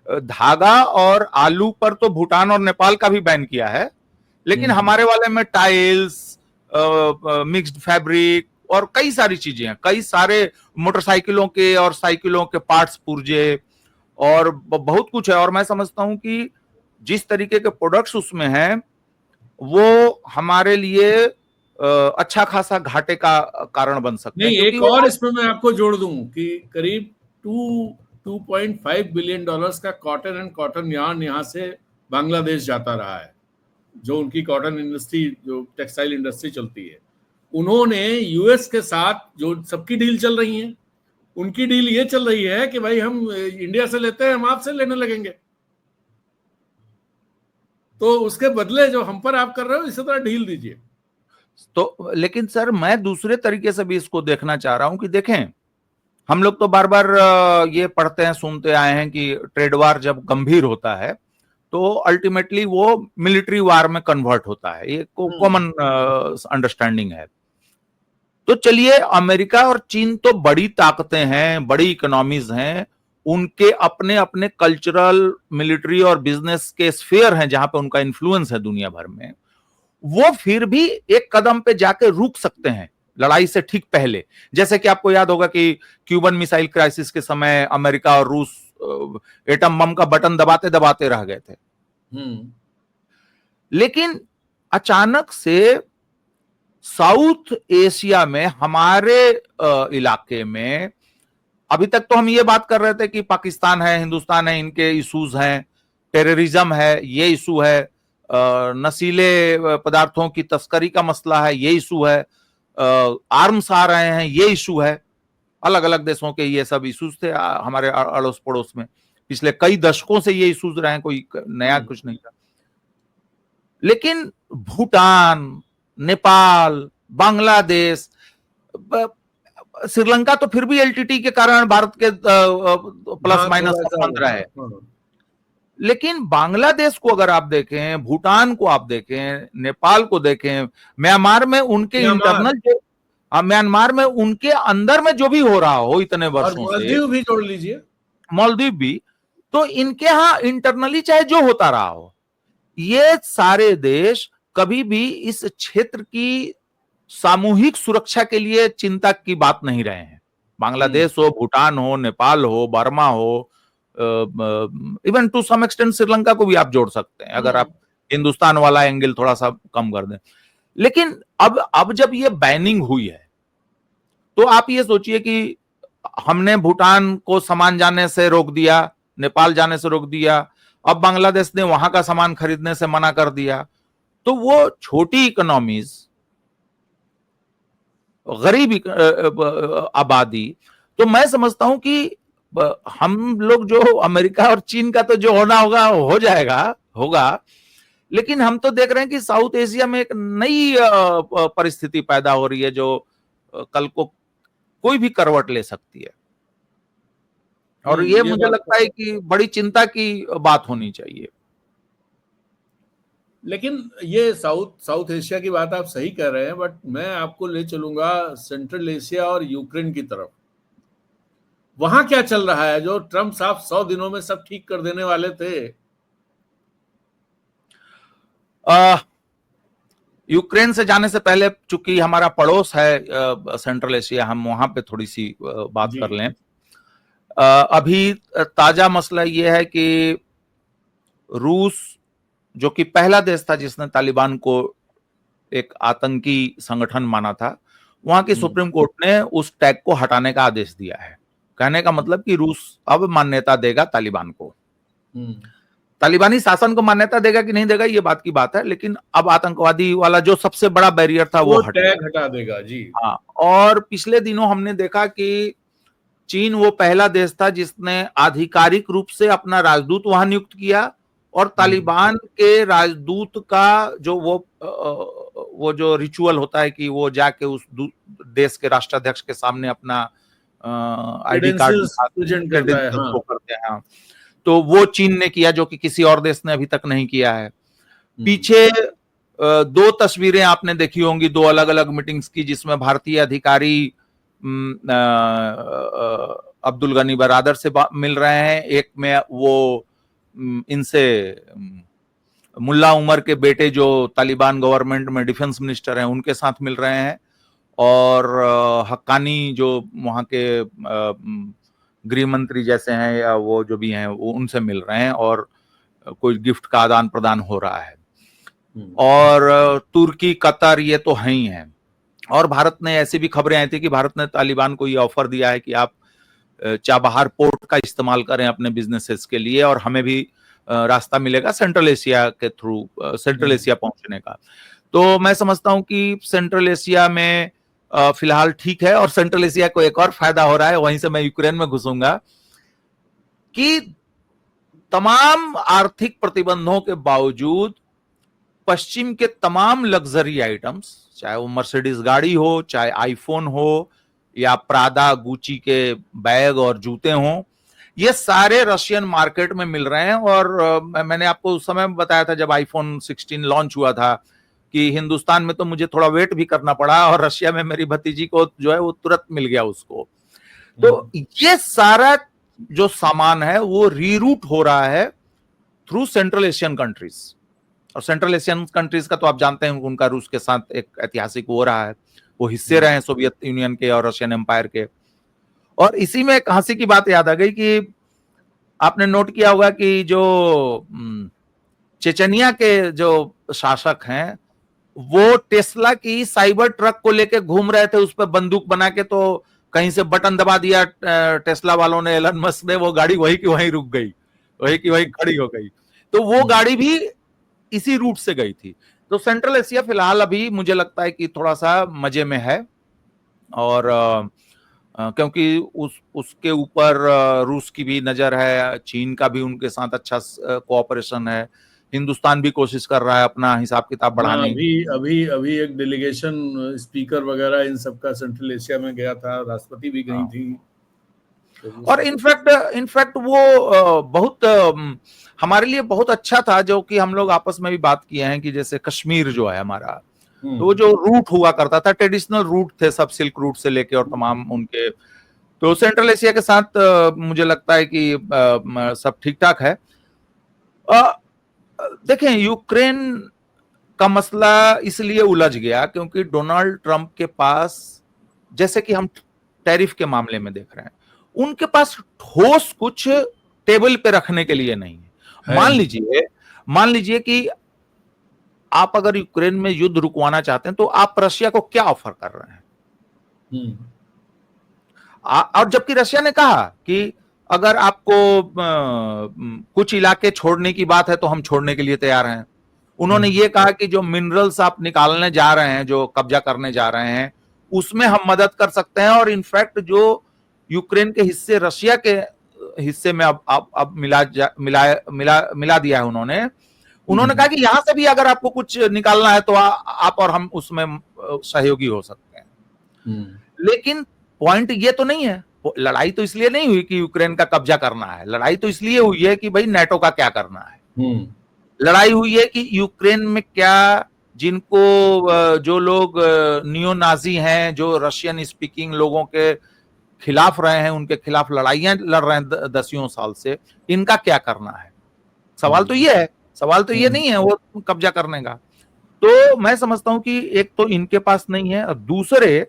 धागा और आलू पर तो भूटान और नेपाल का भी बैन किया है, लेकिन हमारे वाले में टाइल्स, मिक्स्ड फैब्रिक और कई सारी चीजें हैं, कई सारे मोटरसाइकिलों के और साइकिलों के पार्ट्स पुर्जे और बहुत कुछ है। और मैं समझता हूं कि जिस तरीके के प्रोडक्ट्स उसमें हैं वो हमारे लिए अच्छा खासा घाटे का कारण बन सकते हैं। नहीं, एक और इसमें मैं आपको जोड़ दूं कि करीब 2.5 बिलियन डॉलर्स का कॉटन एंड कॉटन यार्न यहाँ से बांग्लादेश जाता रहा है, जो उनकी कॉटन इंडस्ट्री, जो टेक्सटाइल इंडस्ट्री चलती है। उन्होंने यूएस के साथ जो सबकी डील चल रही है, उनकी डील ये चल रही है कि भाई हम इंडिया से लेते हैं, हम आपसे लेने लगेंगे, तो उसके बदले जो हम पर आप कर रहे हो इसी तरह डील दीजिए। तो लेकिन सर मैं दूसरे तरीके से भी इसको देखना चाह रहा हूं कि देखें, हम लोग तो बार बार ये पढ़ते हैं, सुनते आए हैं कि ट्रेड वार जब गंभीर होता है तो अल्टीमेटली वो मिलिट्री वार में कन्वर्ट होता है। ये कॉमन अंडरस्टैंडिंग है। तो चलिए, अमेरिका और चीन तो बड़ी ताकतें हैं, बड़ी इकोनॉमीज हैं, उनके अपने अपने कल्चरल, मिलिट्री और बिजनेस के स्फीयर हैं जहां पे उनका इन्फ्लुएंस है दुनिया भर में। वो फिर भी एक कदम पे जाके रुक सकते हैं लड़ाई से ठीक पहले। जैसे कि आपको याद होगा कि क्यूबन मिसाइल क्राइसिस के समय अमेरिका और रूस एटम बम का बटन दबाते दबाते रह गए थे। लेकिन अचानक से साउथ एशिया में, हमारे इलाके में, अभी तक तो हम ये बात कर रहे थे कि पाकिस्तान है, हिंदुस्तान है, इनके इश्यूज हैं, टेररिज्म है, ये इशू है, नशीले पदार्थों की तस्करी का मसला है, ये इशू है, आर्म्स आ रहे हैं, ये इशू है। अलग अलग देशों के ये सब इशूज थे हमारे अड़ोस पड़ोस में, पिछले कई दशकों से ये इशूज रहे हैं, कोई नया कुछ नहीं था। लेकिन भूटान, नेपाल, बांग्लादेश, श्रीलंका तो फिर भी एलटीटी के कारण भारत के प्लस माइनस संबंध रहे। लेकिन बांग्लादेश को अगर आप देखें, भूटान को आप देखें, नेपाल को देखें, म्यांमार में उनके इंटरनल जो, म्यांमार में उनके अंदर में जो भी हो रहा हो इतने वर्षों से, मालदीव भी जोड़ लीजिए, मालदीव भी, तो इनके यहां इंटरनली चाहे जो होता रहा हो, ये सारे देश कभी भी इस क्षेत्र की सामूहिक सुरक्षा के लिए चिंता की बात नहीं रहे हैं। बांग्लादेश हो, भूटान हो, नेपाल हो, बर्मा हो, even to some extent Sri Lanka को भी आप जोड़ सकते हैं अगर आप हिंदुस्तान वाला एंगल थोड़ा सा कम कर दें। लेकिन अब जब ये बैनिंग हुई है तो आप ये सोचिए कि हमने भूटान को सामान जाने से रोक दिया, नेपाल जाने से रोक दिया, अब बांग्लादेश ने वहां का सामान खरीदने से मना कर दिया। तो वो छोटी इकोनॉमीज, गरीब आबादी, तो मैं समझता हूं कि हम लोग जो अमेरिका और चीन का तो जो होना होगा हो जाएगा, होगा, लेकिन हम तो देख रहे हैं कि साउथ एशिया में एक नई परिस्थिति पैदा हो रही है जो कल को कोई भी करवट ले सकती है। और ये मुझे लगता है कि बड़ी चिंता की बात होनी चाहिए। लेकिन ये साउथ एशिया की बात आप सही कह रहे हैं, बट मैं आपको ले चलूंगा सेंट्रल एशिया और यूक्रेन की तरफ। वहां क्या चल रहा है जो ट्रम्प साहब 100 दिनों में सब ठीक कर देने वाले थे? यूक्रेन से जाने से पहले, चूंकि हमारा पड़ोस है सेंट्रल एशिया, हम वहां पे थोड़ी सी बात कर लें। अभी ताजा मसला यह है कि रूस जो कि पहला देश था जिसने तालिबान को एक आतंकी संगठन माना था, वहां की सुप्रीम कोर्ट ने उस टैग को हटाने का आदेश दिया है। कहने का मतलब कि रूस अब मान्यता देगा तालिबान को। तालिबानी शासन को मान्यता देगा कि नहीं देगा ये बात की बात है, लेकिन अब आतंकवादी वाला जो सबसे बड़ा बैरियर था वो टैग हटा देगा जी। हाँ, और पिछले दिनों हमने देखा कि चीन वो पहला देश था जिसने आधिकारिक रूप से अपना राजदूत वहां नियुक्त किया, और तालिबान के राजदूत का जो वो जो रिचुअल होता है कि वो जाके उस देश के राष्ट्राध्यक्ष के सामने अपना आईडी कार्ड करते हैं। हाँ, तो वो चीन ने किया, जो कि किसी और देश ने अभी तक नहीं किया है। पीछे 2 तस्वीरें आपने देखी होंगी 2 अलग अलग मीटिंग्स की, जिसमें भारतीय अधिकारी अब्दुल गनी बरादर से मिल रहे हैं, एक में वो इनसे मुल्ला उमर के बेटे जो तालिबान गवर्नमेंट में डिफेंस मिनिस्टर हैं उनके साथ मिल रहे हैं, और हक्कानी जो वहां के गृह मंत्री जैसे हैं या वो जो भी हैं वो उनसे मिल रहे हैं, और कोई गिफ्ट का आदान प्रदान हो रहा है। और तुर्की, कतर ये तो है ही है। और भारत ने, ऐसी भी खबरें आई थी कि भारत ने तालिबान को ये ऑफर दिया है कि आप चाबहार पोर्ट का इस्तेमाल करें अपने बिजनेसेस के लिए, और हमें भी रास्ता मिलेगा सेंट्रल एशिया के थ्रू सेंट्रल एशिया पहुंचने का। तो मैं समझता हूं कि सेंट्रल एशिया में फिलहाल ठीक है, और सेंट्रल एशिया को एक और फायदा हो रहा है, वहीं से मैं यूक्रेन में घुसूंगा, कि तमाम आर्थिक प्रतिबंधों के बावजूद पश्चिम के तमाम लग्जरी आइटम्स, चाहे वो मर्सिडीज गाड़ी हो, चाहे आईफोन हो, या प्रादा गुची के बैग और जूते हों, ये सारे रशियन मार्केट में मिल रहे हैं। और मैंने आपको उस समय बताया था जब आईफोन 16 लॉन्च हुआ था कि हिंदुस्तान में तो मुझे थोड़ा वेट भी करना पड़ा, और रशिया में मेरी भतीजी को जो है वो तुरंत मिल गया उसको। तो ये सारा जो सामान है वो रीरूट हो रहा है थ्रू सेंट्रल एशियन कंट्रीज, और सेंट्रल एशियन कंट्रीज का तो आप जानते हैं उनका रूस के साथ एक ऐतिहासिक वो रहा है, वो हिस्से रहे हैं सोवियत यूनियन के और रशियन एम्पायर के। और इसी में एक हंसी की बात याद आ गई कि आपने नोट किया होगा कि जो चेचनिया के जो शासक हैं वो टेस्ला की साइबर ट्रक को लेके घूम रहे थे, उस पर बंदूक बना के, तो कहीं से बटन दबा दिया टेस्ला वालों ने, एलन मस्क ने, वो गाड़ी वही की वहीं रुक गई, वही की वही खड़ी हो गई। तो वो गाड़ी भी इसी रूट से गई थी। तो सेंट्रल एशिया फिलहाल अभी मुझे लगता है कि थोड़ा सा मजे में है, और क्योंकि उसके ऊपर रूस की भी नजर है, चीन का भी उनके साथ अच्छा कोऑपरेशन है, हिंदुस्तान भी कोशिश कर रहा है अपना हिसाब किताब बढ़ाने। अभी एक डेलीगेशन स्पीकर वगैरह इन सबका सेंट्रल एशिया में गया था, राष्ट्रपति भी गई थी। और इनफैक्ट वो बहुत हमारे लिए बहुत अच्छा था, जो कि हम लोग आपस में भी बात किए हैं कि जैसे कश्मीर जो है हमारा, तो वो जो रूट हुआ करता था, ट्रेडिशनल रूट थे सब, सिल्क रूट से लेके और तमाम उनके, तो सेंट्रल एशिया के साथ मुझे लगता है कि सब ठीक ठाक है। देखें, यूक्रेन का मसला इसलिए उलझ गया क्योंकि डोनाल्ड ट्रंप के पास, जैसे कि हम टैरिफ के मामले में देख रहे हैं, उनके पास ठोस कुछ टेबल पे रखने के लिए नहीं है। मान लीजिए कि आप अगर यूक्रेन में युद्ध रुकवाना चाहते हैं तो आप रशिया को क्या ऑफर कर रहे हैं? और जबकि रशिया ने कहा कि अगर आपको कुछ इलाके छोड़ने की बात है तो हम छोड़ने के लिए तैयार हैं। उन्होंने ये कहा कि जो मिनरल्स आप निकालने जा रहे हैं, जो कब्जा करने जा रहे हैं, उसमें हम मदद कर सकते हैं, और इनफैक्ट जो यूक्रेन के हिस्से रशिया के हिस्से में अब मिला दिया है उन्होंने कहा कि यहां से भी अगर आपको कुछ निकालना है तो आप और हम उसमें सहयोगी हो सकते हैं। लेकिन पॉइंट ये तो नहीं है, लड़ाई तो इसलिए नहीं हुई कि यूक्रेन का कब्जा करना है, लड़ाई तो इसलिए हुई है कि भाई नेटो का क्या करना है। लड़ाई हुई है कि यूक्रेन में क्या, जिनको जो लोग नियो नाजी हैं, जो रशियन स्पीकिंग लोगों के खिलाफ रहे हैं, उनके खिलाफ लड़ाइयां लड़ रहे हैं दसियों साल से, इनका क्या करना है। सवाल तो ये है, सवाल तो ये नहीं है वो कब्जा करने का। तो मैं समझता हूं कि एक तो इनके पास नहीं है, और दूसरे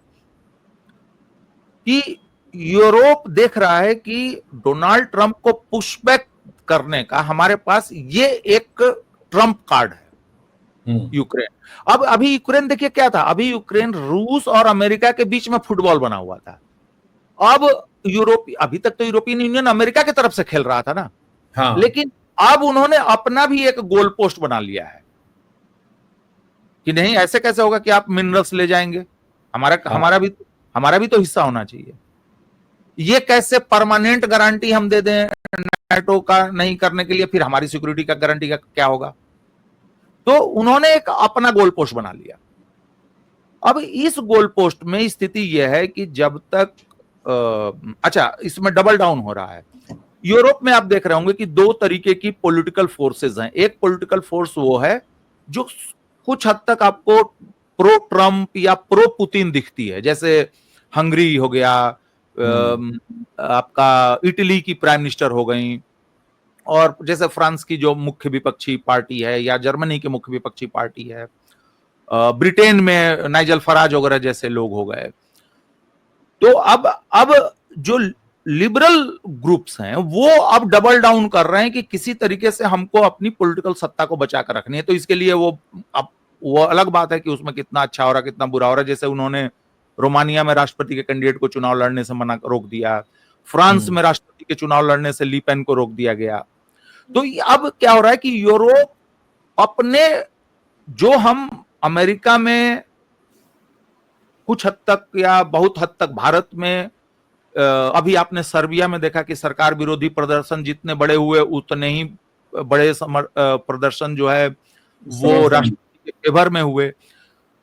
कि यूरोप देख रहा है कि डोनाल्ड ट्रंप को पुशबैक करने का हमारे पास ये एक ट्रम्प कार्ड है यूक्रेन। अब अभी यूक्रेन देखिए क्या था, अभी यूक्रेन रूस और अमेरिका के बीच में फुटबॉल बना हुआ था। अब अभी तक तो यूरोपियन यूनियन अमेरिका की तरफ से खेल रहा था ना, हाँ। लेकिन अब उन्होंने अपना भी एक गोल पोस्ट बना लिया है कि नहीं, ऐसे कैसे होगा कि आप मिनरल्स ले जाएंगे, हमारा भी तो हिस्सा होना चाहिए। ये कैसे परमानेंट गारंटी हम दे दें नाटो का नहीं करने के लिए, फिर हमारी सिक्योरिटी का गारंटी का क्या होगा? तो उन्होंने एक अपना गोल पोस्ट बना लिया। अब इस गोल पोस्ट में स्थिति यह है कि जब तक अच्छा, इसमें डबल डाउन हो रहा है। यूरोप में आप देख रहे होंगे कि दो तरीके की पॉलिटिकल फोर्सेस हैं। एक पॉलिटिकल फोर्स वो है जो कुछ हद तक आपको प्रो ट्रम्प या प्रो पुतिन दिखती है, जैसे हंगरी हो गया, आपका इटली की प्राइम मिनिस्टर हो गई, और जैसे फ्रांस की जो मुख्य विपक्षी पार्टी है, या जर्मनी की मुख्य विपक्षी पार्टी है, ब्रिटेन में नाइजल फराज वगैरह जैसे लोग हो गए। तो अब जो लिबरल ग्रुप्स हैं वो अब डबल डाउन कर रहे हैं कि किसी तरीके से हमको अपनी पॉलिटिकल सत्ता को बचा कर रखनी है। तो इसके लिए वो अलग बात है कि उसमें कितना अच्छा हो रहा है कितना बुरा हो रहा है। जैसे उन्होंने रोमानिया में राष्ट्रपति के कैंडिडेट को चुनाव लड़ने से रोक दिया, फ्रांस में राष्ट्रपति के चुनाव लड़ने से ली पेन को रोक दिया गया। तो अब क्या हो रहा है कि यूरोप अपने, जो हम अमेरिका में कुछ हद तक या बहुत हद तक भारत में, अभी आपने सर्बिया में देखा कि सरकार विरोधी प्रदर्शन जितने बड़े हुए उतने ही बड़े प्रदर्शन जो है वो राष्ट्रपति के फेवर में हुए।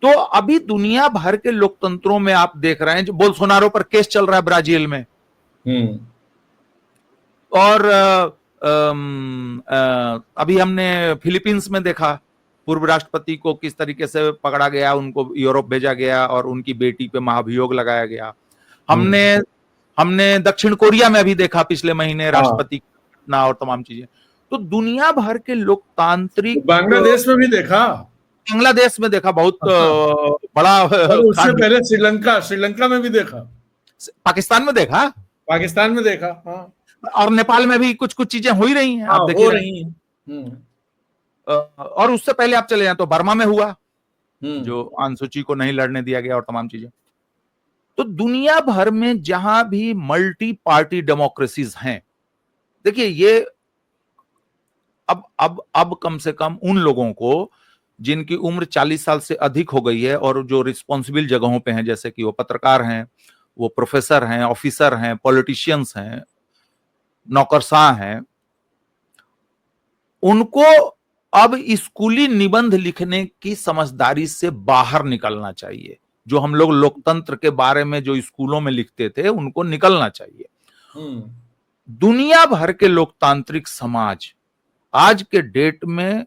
तो अभी दुनिया भर के लोकतंत्रों में आप देख रहे हैं, जो बोल्सोनारो पर केस चल रहा है ब्राजील में, और अभी हमने फिलीपींस में देखा पूर्व राष्ट्रपति को किस तरीके से पकड़ा गया, उनको यूरोप भेजा गया और उनकी बेटी पे महाभियोग लगाया गया। हमने दक्षिण कोरिया में भी देखा पिछले महीने राष्ट्रपति की घटना और तमाम चीजें। तो दुनिया भर के लोकतांत्रिक, बांग्लादेश में भी देखा, बांग्लादेश में देखा, बहुत बड़ा, उससे पहले श्रीलंका में भी देखा, पाकिस्तान में देखा, हाँ। और नेपाल में भी कुछ कुछ चीजें हो ही रही हैं, आप देखिए, हो रही हैं। और उससे पहले आप चले जाए तो बर्मा में हुआ, जो आन सूची को नहीं लड़ने दिया गया और तमाम चीजें। तो दुनिया भर में जहां भी मल्टी पार्टी डेमोक्रेसीज हैं, देखिए ये अब कम से कम उन लोगों को जिनकी उम्र 40 साल से अधिक हो गई है और जो रिस्पॉन्सिबल जगहों पे हैं, जैसे कि वो पत्रकार हैं, वो प्रोफेसर हैं, ऑफिसर हैं, पॉलिटिशियंस हैं, नौकरशाह हैं, उनको अब स्कूली निबंध लिखने की समझदारी से बाहर निकलना चाहिए। जो हम लोग लोकतंत्र के बारे में जो स्कूलों में लिखते थे उनको निकलना चाहिए। दुनिया भर के लोकतांत्रिक समाज आज के डेट में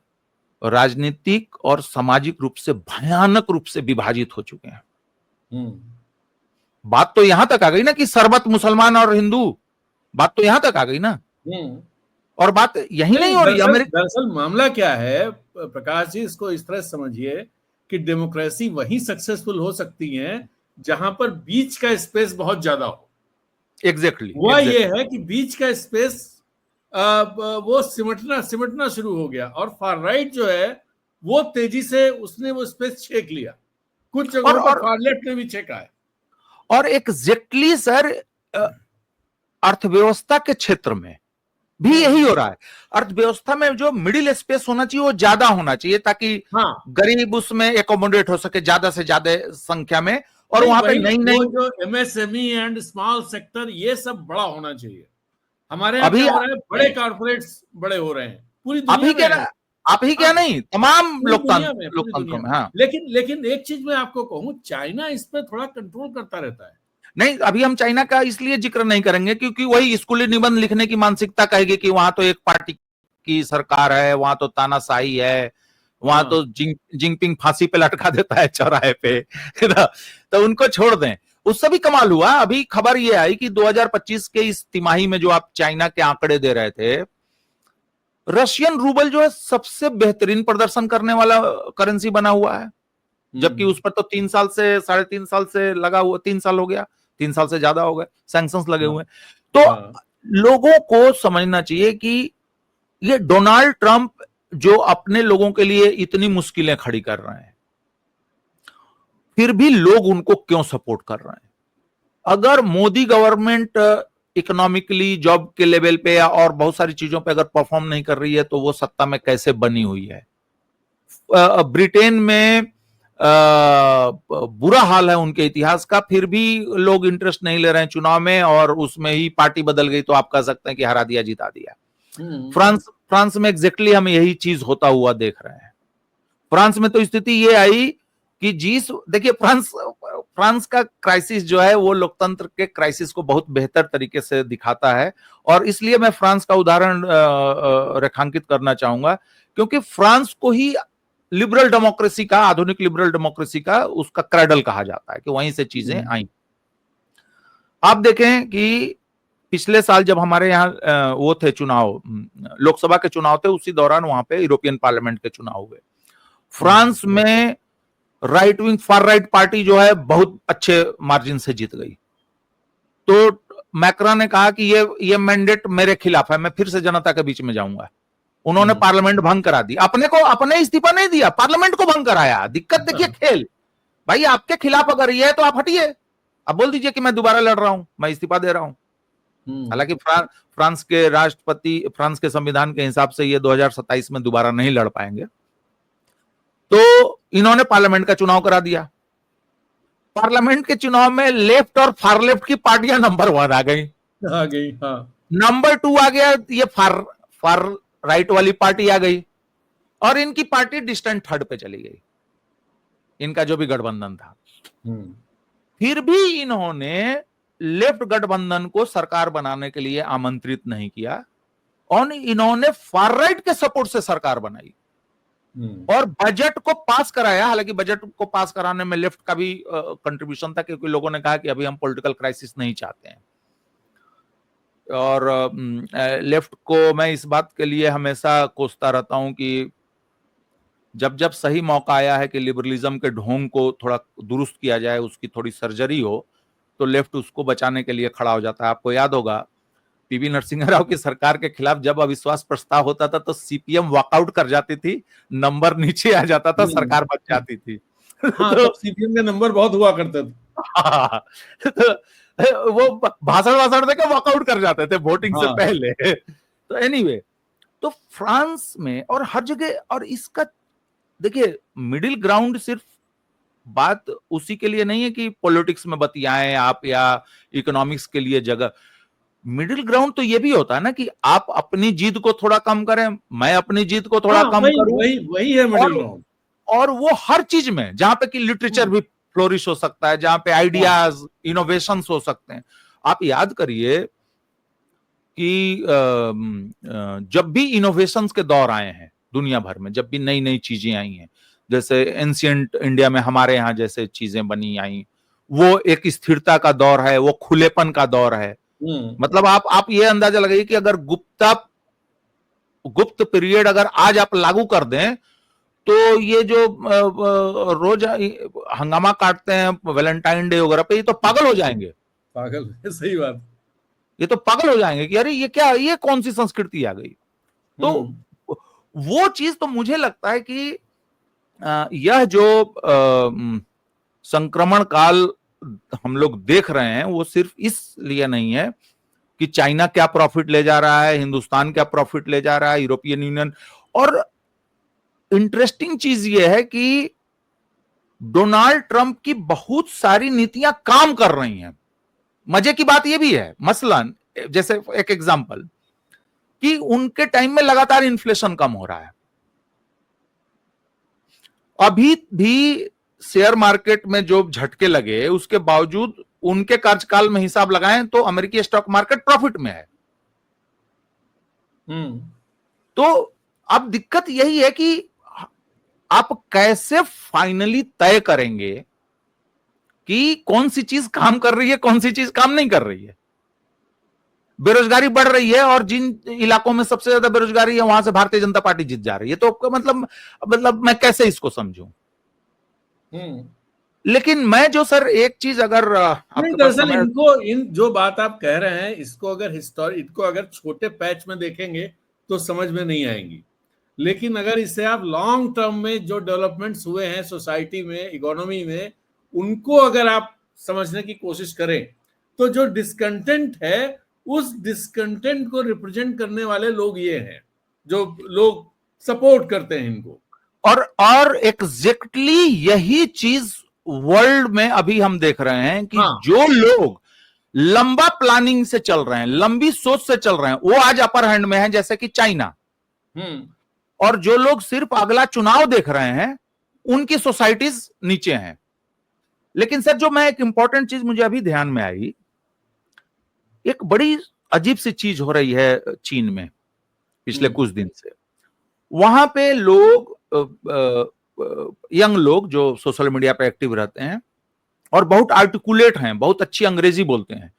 राजनीतिक और सामाजिक रूप से भयानक रूप से विभाजित हो चुके हैं। बात तो यहां तक आ गई ना कि सरबत मुसलमान और हिंदू, बात तो यहां तक आ गई ना। और बात यही नहीं हो रही। दरअसल मामला क्या है प्रकाश जी, इसको इस तरह समझिए कि डेमोक्रेसी वही सक्सेसफुल हो सकती है जहां पर बीच का स्पेस बहुत ज्यादा हो। एग्जैक्टली वह ये है कि बीच का स्पेस वो सिमटना शुरू हो गया, और फार राइट जो है वो तेजी से उसने वो स्पेस छेक लिया। कुछ जगहों पर फार लेफ्ट ने भी छेका है। और एग्जैक्टली सर, अर्थव्यवस्था के क्षेत्र में भी यही हो रहा है। अर्थव्यवस्था में जो मिडिल स्पेस होना चाहिए वो ज्यादा होना चाहिए, ताकि गरीब उसमें एकोमोडेट हो सके ज्यादा से ज्यादा संख्या में, और वहां पे नई जो एमएसएमई एंड स्मॉल सेक्टर ये सब बड़ा होना चाहिए। हमारे यहाँ क्या हो रहा है, बड़े कॉर्पोरेट्स बड़े हो रहे हैं पूरी दुनिया में। आप ही क्या नहीं, तमाम लोकतंत्रों में। हाँ, लेकिन एक चीज मैं आपको कहूं, चाइना इस पे थोड़ा कंट्रोल करता रहता है। नहीं, अभी हम चाइना का इसलिए जिक्र नहीं करेंगे क्योंकि वही स्कूली निबंध लिखने की मानसिकता कहेगी कि वहां तो एक पार्टी की सरकार है, वहां तो तानाशाही है, वहां तो जिनपिंग फांसी पे लटका देता है चौराहे पे, तो उनको छोड़ दें। उससे भी कमाल हुआ, अभी खबर ये आई कि 2025 के इस तिमाही में जो आप चाइना के आंकड़े दे रहे थे, रशियन रूबल जो है सबसे बेहतरीन प्रदर्शन करने वाला करेंसी बना हुआ है, जबकि उस पर तो 3 साल से 3.5 साल से लगा हुआ, 3 साल हो गया, 3 साल से ज्यादा हो गए सैंक्शंस लगे हुए। तो लोगों को समझना चाहिए कि ये डोनाल्ड ट्रंप जो अपने लोगों के लिए इतनी मुश्किलें खड़ी कर रहे हैं, फिर भी लोग उनको क्यों सपोर्ट कर रहे हैं? अगर मोदी गवर्नमेंट इकोनॉमिकली, जॉब के लेवल पे या और बहुत सारी चीजों पे अगर परफॉर्म नहीं कर रही है तो वो सत्ता में कैसे बनी हुई है? ब्रिटेन में बुरा हाल है उनके इतिहास का, फिर भी लोग इंटरेस्ट नहीं ले रहे हैं चुनाव में, और उसमें ही पार्टी बदल गई तो आप कह सकते हैं कि हरा दिया, जिता दिया। फ्रांस में एग्जैक्टली हम यही चीज होता हुआ देख रहे हैं। फ्रांस में तो स्थिति ये आई कि देखिए, फ्रांस का क्राइसिस जो है वो लोकतंत्र के क्राइसिस को बहुत बेहतर तरीके से दिखाता है, और इसलिए मैं फ्रांस का उदाहरण रेखांकित करना चाहूंगा, क्योंकि फ्रांस को ही लिबरल डेमोक्रेसी का, आधुनिक लिबरल डेमोक्रेसी का उसका क्रैडल कहा जाता है, कि वहीं से चीजें आई। आप देखें कि पिछले साल जब हमारे यहाँ वो थे चुनाव, लोकसभा के चुनाव थे, उसी दौरान वहां पे यूरोपियन पार्लियामेंट के चुनाव हुए। फ्रांस में right wing, far right party जो है बहुत अच्छे मार्जिन से जीत गई। तो मैक्रोन ने कहा कि ये मैंडेट मेरे खिलाफ है, मैं फिर से जनता के बीच में जाऊंगा। उन्होंने पार्लियामेंट भंग करा दी, अपने इस्तीफा नहीं दिया, पार्लियामेंट को भंग कराया। दिक्कत देखिए खेल, भाई आपके खिलाफ अगर ये है तो आप हटिए, अब बोल दीजिए कि मैं दोबारा लड़ रहा हूं, मैं इस्तीफा दे रहा हूं। हालांकि फ्रांस के राष्ट्रपति, फ्रांस के संविधान के हिसाब से ये 2027 में दोबारा नहीं लड़ पाएंगे, तो इन्होंने पार्लियामेंट का चुनाव करा दिया। पार्लियामेंट के चुनाव में लेफ्ट और फार लेफ्ट की पार्टियां नंबर 1 आ गई। हाँ। नंबर 2 आ गया ये फार राइट वाली पार्टी आ गई, और इनकी पार्टी डिस्टेंट थर्ड पे चली गई, इनका जो भी गठबंधन था। फिर भी इन्होंने लेफ्ट गठबंधन को सरकार बनाने के लिए आमंत्रित नहीं किया, और इन्होंने फार राइट के सपोर्ट से सरकार बनाई और बजट को पास कराया। हालांकि बजट को पास कराने में लेफ्ट का भी कंट्रीब्यूशन था, क्योंकि लोगों ने कहा कि अभी हम पॉलिटिकल क्राइसिस नहीं चाहते हैं। और लेफ्ट को मैं इस बात के लिए हमेशा कोसता रहता हूं कि जब जब सही मौका आया है कि लिबरलिज्म के ढोंग को थोड़ा दुरुस्त किया जाए, उसकी थोड़ी सर्जरी हो, तो लेफ्ट उसको बचाने के लिए खड़ा हो जाता है। आपको याद होगा पीवी नरसिंह राव की सरकार के खिलाफ जब अविश्वास प्रस्ताव होता था तो सीपीएम वॉकआउट कर जाती थी, नंबर नीचे आ जाता था, सरकार बच जाती थी। हाँ, तो सीपीएम के नंबर बहुत हुआ करते थे। तो वो भाषण देकर वॉकआउट कर जाते थे वोटिंग से पहले। तो एनीवे, तो फ्रांस में और हर जगह, और इसका देखिए मिडिल ग्राउंड सिर्फ बात उसी के लिए नहीं है कि पॉलिटिक्स में बतियाएं आप या इकोनॉमिक्स के लिए जगह। मिडिल ग्राउंड तो ये भी होता है ना कि आप अपनी जीत को थोड़ा कम करें, मैं अपनी जीत को थोड़ा कम करूं। वही है मिडिल ग्राउंड। और वो हर चीज में, जहां पे कि लिटरेचर भी फ्लोरिश हो सकता है, जहां पे आइडियाज, इनोवेशंस हो सकते हैं। आप याद करिए कि जब भी इनोवेशंस के दौर आए हैं दुनिया भर में, जब भी नई नई चीजें आई हैं, जैसे एंशिएंट इंडिया में हमारे यहाँ जैसे चीजें बनी आई, वो एक स्थिरता का दौर है, वो खुलेपन का दौर है। मतलब आप ये अंदाजा लगाइए कि अगर गुप्त पीरियड अगर आज आप लागू कर दें तो ये जो रोज हंगामा काटते हैं वैलेंटाइन डे वगैरह पे, ये तो पागल हो जाएंगे। पागल, सही बात। ये तो पागल हो जाएंगे कि अरे ये क्या, ये कौन सी संस्कृति आ गई। तो वो चीज तो मुझे लगता है कि यह जो संक्रमण काल हम लोग देख रहे हैं वो सिर्फ इसलिए नहीं है कि चाइना क्या प्रॉफिट ले जा रहा है, हिंदुस्तान क्या प्रॉफिट ले जा रहा है, यूरोपियन यूनियन। और इंटरेस्टिंग चीज ये है कि डोनाल्ड ट्रंप की बहुत सारी नीतियां काम कर रही हैं। मजे की बात यह भी है, मसलन जैसे एक एग्जांपल कि उनके टाइम में लगातार इन्फ्लेशन कम हो रहा है। अभी भी शेयर मार्केट में जो झटके लगे उसके बावजूद उनके कार्यकाल में हिसाब लगाएं तो अमेरिकी स्टॉक मार्केट प्रॉफिट में है। तो अब दिक्कत यही है कि आप कैसे फाइनली तय करेंगे कि कौन सी चीज काम कर रही है, कौन सी चीज काम नहीं कर रही है। बेरोजगारी बढ़ रही है और जिन इलाकों में सबसे ज्यादा बेरोजगारी है वहां से भारतीय जनता पार्टी जीत जा रही है। तो मतलब मैं कैसे इसको समझूं। लेकिन मैं जो सर एक चीज अगर दरअसल इन जो बात आप कह रहे हैं इसको अगर छोटे पैच में देखेंगे तो समझ में नहीं आएंगी। लेकिन अगर इससे आप लॉन्ग टर्म में जो डेवलपमेंट्स हुए हैं सोसाइटी में, इकोनॉमी में, उनको अगर आप समझने की कोशिश करें, तो जो डिस्कंटेंट है, उस डिस्कंटेंट को रिप्रेजेंट करने वाले लोग ये हैं, जो लोग सपोर्ट करते हैं इनको। और एग्जैक्टली यही चीज वर्ल्ड में अभी हम देख रहे हैं कि हाँ। जो लोग लंबा प्लानिंग से चल रहे हैं, लंबी सोच से चल रहे हैं, वो आज अपर हैंड में है, जैसे कि चाइना। और जो लोग सिर्फ अगला चुनाव देख रहे हैं, उनकी सोसाइटीज नीचे हैं। लेकिन सर, जो मैं एक इंपॉर्टेंट चीज मुझे अभी ध्यान में आई, एक बड़ी अजीब सी चीज हो रही है चीन में पिछले कुछ दिन से। वहां पे लोग, यंग लोग जो सोशल मीडिया पे एक्टिव रहते हैं और बहुत आर्टिकुलेट हैं, बहुत अच्छी अंग्रेजी बोलते हैं,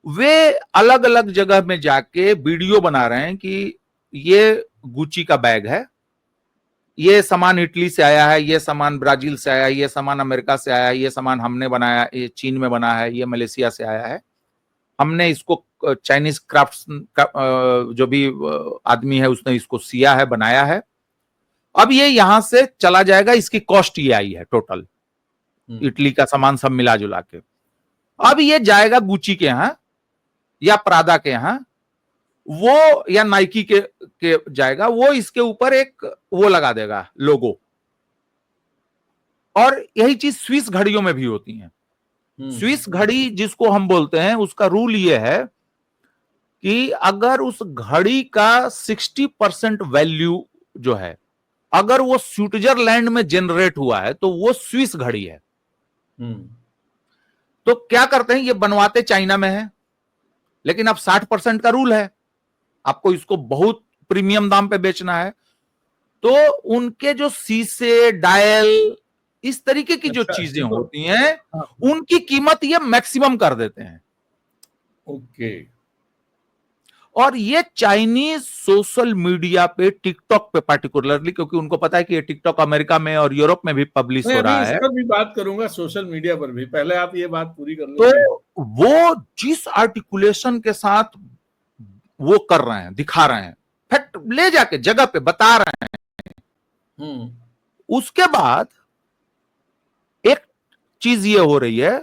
वे अलग अलग जगह में जाके वीडियो बना रहे हैं कि ये गुची का बैग है, ये सामान इटली से आया है, ये सामान ब्राजील से आया है, ये सामान अमेरिका से आया है, ये सामान हमने बनाया, ये चीन में बना है, ये मलेशिया से आया है, हमने इसको चाइनीज क्राफ्ट्स जो भी आदमी है उसने इसको सिया है, बनाया है, अब ये यहां से चला जाएगा, इसकी कॉस्ट ये आई है टोटल, इटली का सामान सब मिला जुला के। अब ये जाएगा गुची के यहां या प्रादा के यहां, वो या नाइकी के जाएगा, वो इसके ऊपर एक वो लगा देगा लोगो। और यही चीज स्विस घड़ियों में भी होती है। स्विस घड़ी जिसको हम बोलते हैं, उसका रूल ये है कि अगर उस घड़ी का 60% वैल्यू जो है, अगर वो स्विट्जरलैंड में जनरेट हुआ है, तो वो स्विस घड़ी है। तो क्या करते हैं, ये बनवाते चाइना में है, लेकिन अब 60% का रूल है, आपको इसको बहुत प्रीमियम दाम पे बेचना है, तो उनके जो शीशे, डायल, इस तरीके की जो चीजें होती हैं, उनकी कीमत ये मैक्सिमम कर देते हैं। ओके। और ये चाइनीज सोशल मीडिया पे, टिकटॉक पे पार्टिकुलरली, क्योंकि उनको पता है कि ये टिकटॉक अमेरिका में और यूरोप में भी पब्लिश हो रहा है। इस पर भी बात करूंगा, सोशल मीडिया पर भी, पहले आप ये बात पूरी कर लो। तो वो जिस आर्टिकुलेशन के साथ वो कर रहे हैं, दिखा रहे हैं, फैक्ट ले जाके जगह पे बता रहे हैं, उसके बाद एक चीज ये हो रही है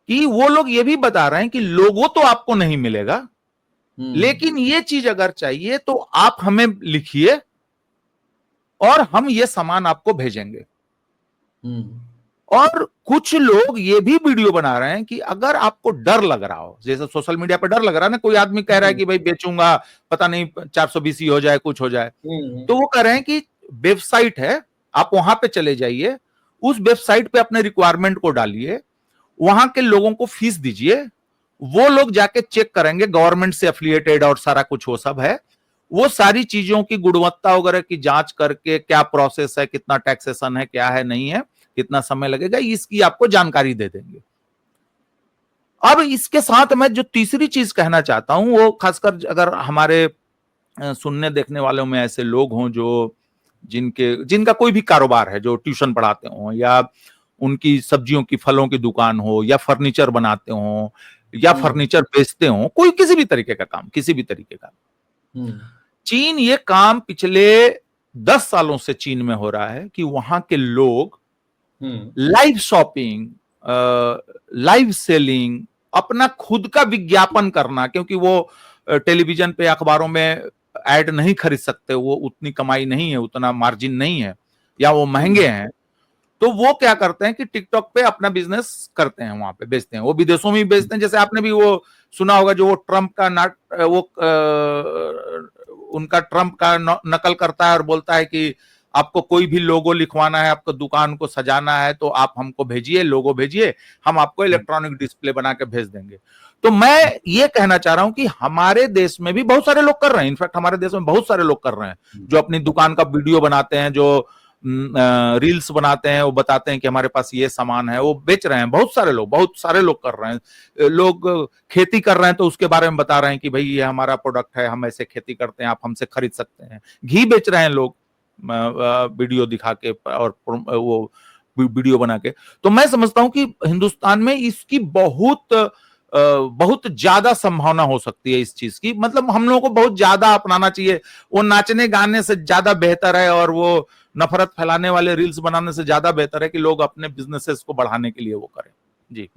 कि वो लोग ये भी बता रहे हैं कि लोगो तो आपको नहीं मिलेगा, लेकिन ये चीज अगर चाहिए तो आप हमें लिखिए और हम ये सामान आपको भेजेंगे। और कुछ लोग ये भी वीडियो बना रहे हैं कि अगर आपको डर लग रहा हो, जैसे सोशल मीडिया पर डर लग रहा है ना, कोई आदमी कह रहा है कि भाई बेचूंगा, पता नहीं 420 हो जाए, कुछ हो जाए, तो वो कह रहे हैं कि वेबसाइट है, आप वहां पे चले जाइए, उस वेबसाइट पे अपने रिक्वायरमेंट को डालिए, वहां के लोगों को फीस दीजिए, वो लोग जाके चेक करेंगे, गवर्नमेंट से एफिलिएटेड और सारा कुछ वो सब है, वो सारी चीजों की गुणवत्ता वगैरह की जांच करके, क्या प्रोसेस है, कितना टैक्सेशन है, क्या है, नहीं है, कितना समय लगेगा, इसकी आपको जानकारी दे देंगे। अब इसके साथ मैं जो तीसरी चीज कहना चाहता हूं, वो खासकर अगर हमारे सुनने देखने वालों में ऐसे लोग हों जो जिनका कोई भी कारोबार है, जो ट्यूशन पढ़ाते हो, या उनकी सब्जियों की, फलों की दुकान हो, या फर्नीचर बनाते हो, या फर्नीचर बेचते हो, कोई किसी भी तरीके का काम, किसी भी तरीके का, चीन ये काम पिछले 10 सालों से चीन में हो रहा है कि वहां के लोग लाइव शॉपिंग, लाइव सेलिंग, अपना खुद का विज्ञापन करना, क्योंकि वो टेलीविजन पे, अखबारों में ऐड नहीं खरीद सकते, वो उतनी कमाई नहीं है, उतना मार्जिन नहीं है, या वो महंगे हैं, तो वो क्या करते हैं कि टिकटॉक पे अपना बिजनेस करते हैं, वहां पे बेचते हैं, वो विदेशों में भी बेचते हैं। जैसे आपने भी वो सुना होगा, जो वो ट्रंप का उनका ट्रंप का नकल करता है और बोलता है कि आपको कोई भी लोगो लिखवाना है, आपको दुकान को सजाना है, तो आप हमको भेजिए, लोगो भेजिए, हम आपको इलेक्ट्रॉनिक डिस्प्ले बना के भेज देंगे। तो मैं ये कहना चाह रहा हूं कि हमारे देश में भी बहुत सारे लोग कर रहे हैं, इनफैक्ट हमारे देश में बहुत सारे लोग कर रहे हैं, जो अपनी दुकान का वीडियो बनाते हैं, जो रील्स बनाते हैं, वो बताते हैं कि हमारे पास ये सामान है, वो बेच रहे हैं। बहुत सारे लोग कर रहे हैं। लोग खेती कर रहे हैं तो उसके बारे में बता रहे हैं कि भाई ये हमारा प्रोडक्ट है, हम ऐसे खेती करते हैं, आप हमसे खरीद सकते हैं। घी बेच रहे हैं लोग वीडियो दिखा के और वो वीडियो बना के। तो मैं समझता हूं कि हिंदुस्तान में इसकी बहुत बहुत ज्यादा संभावना हो सकती है इस चीज की। मतलब हम लोगों को बहुत ज्यादा अपनाना चाहिए। वो नाचने गाने से ज्यादा बेहतर है और वो नफरत फैलाने वाले रील्स बनाने से ज्यादा बेहतर है कि लोग अपने बिजनेसेस को बढ़ाने के लिए वो करें। जी।